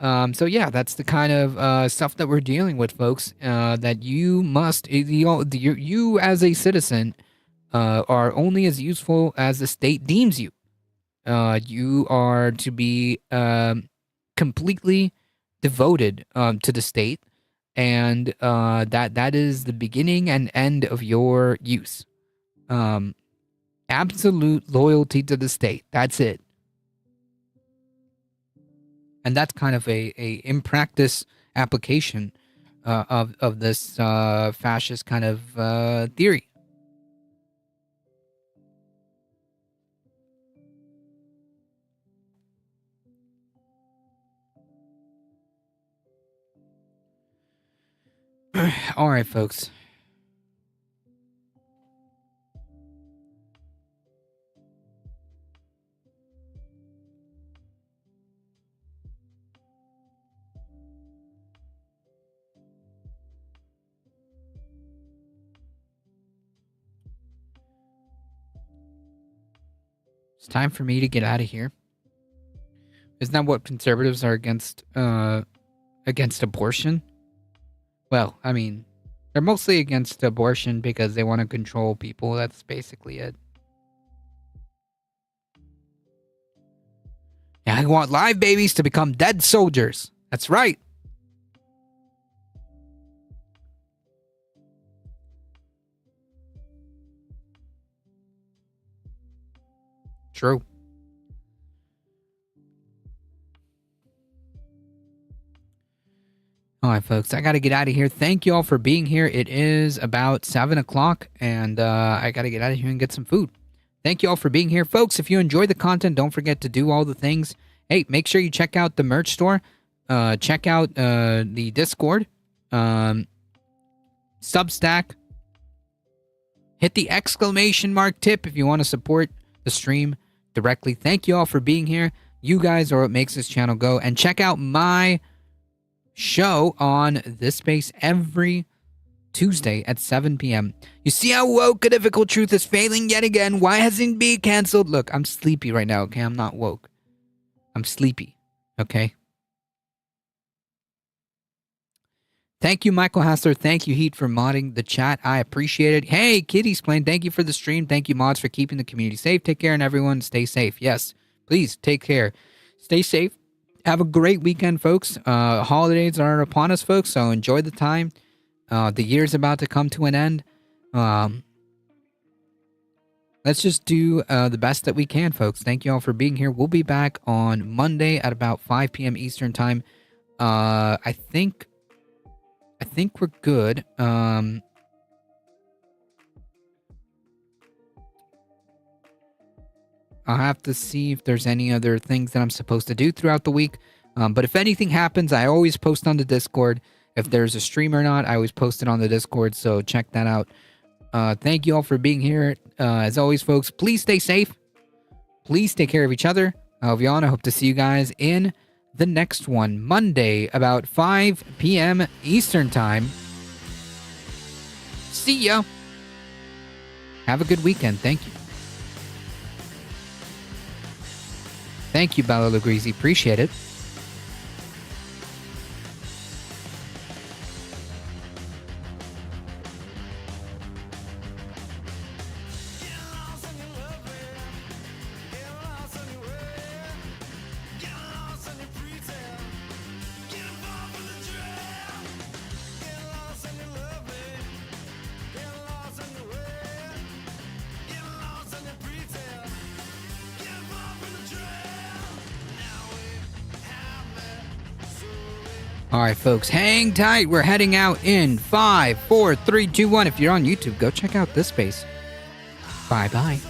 So yeah, that's the kind of stuff that we're dealing with, folks. That you must, you as a citizen, are only as useful as the state deems you. You are to be completely devoted to the state, and that is the beginning and end of your use. Absolute loyalty to the state. That's it. And that's kind of a in practice application of this fascist kind of theory. All right, folks. It's time for me to get out of here. Isn't that what conservatives are against abortion? Well, I mean, they're mostly against abortion because they want to control people. That's basically it. Yeah, I want live babies to become dead soldiers. That's right. True. right, folks, I got to get out of here. Thank you all for being here. It is about 7 o'clock, and I got to get out of here and get some food. Thank you all for being here. Folks, if you enjoy the content, don't forget to do all the things. Hey, make sure you check out the merch store. Check out the Discord. Substack. Hit the exclamation mark tip if you want to support the stream directly. Thank you all for being here. You guys are what makes this channel go. And check out my show on this space every Tuesday at 7 p.m. You see how woke a difficult truth is failing yet again? Why hasn't it been canceled? Look, I'm sleepy right now, okay? I'm not woke. I'm sleepy, okay? Thank you, Michael Hassler. Thank you, Heat, for modding the chat. I appreciate it. Hey, Kitty's playing. Thank you for the stream. Thank you, mods, for keeping the community safe. Take care, and everyone stay safe. Yes, please take care. Stay safe. Have a great weekend, folks. Holidays are upon us, folks, so enjoy the time. The year's about to come to an end. Let's just do the best that we can, folks. Thank you all for being here. We'll be back on Monday at about 5 p.m. Eastern time. I think we're good. I'll have to see if there's any other things that I'm supposed to do throughout the week. But if anything happens, I always post on the Discord. If there's a stream or not, I always post it on the Discord, so check that out. Thank you all for being here. As always, folks, please stay safe. Please take care of each other. Alviana, I hope to see you guys in the next one, Monday, about 5 p.m. Eastern Time. See ya. Have a good weekend. Thank you. Thank you, Bella Lugrizi. Appreciate it. All right, folks, hang tight. We're heading out in 5, 4, 3, 2, 1. If you're on YouTube, go check out this space. Bye-bye.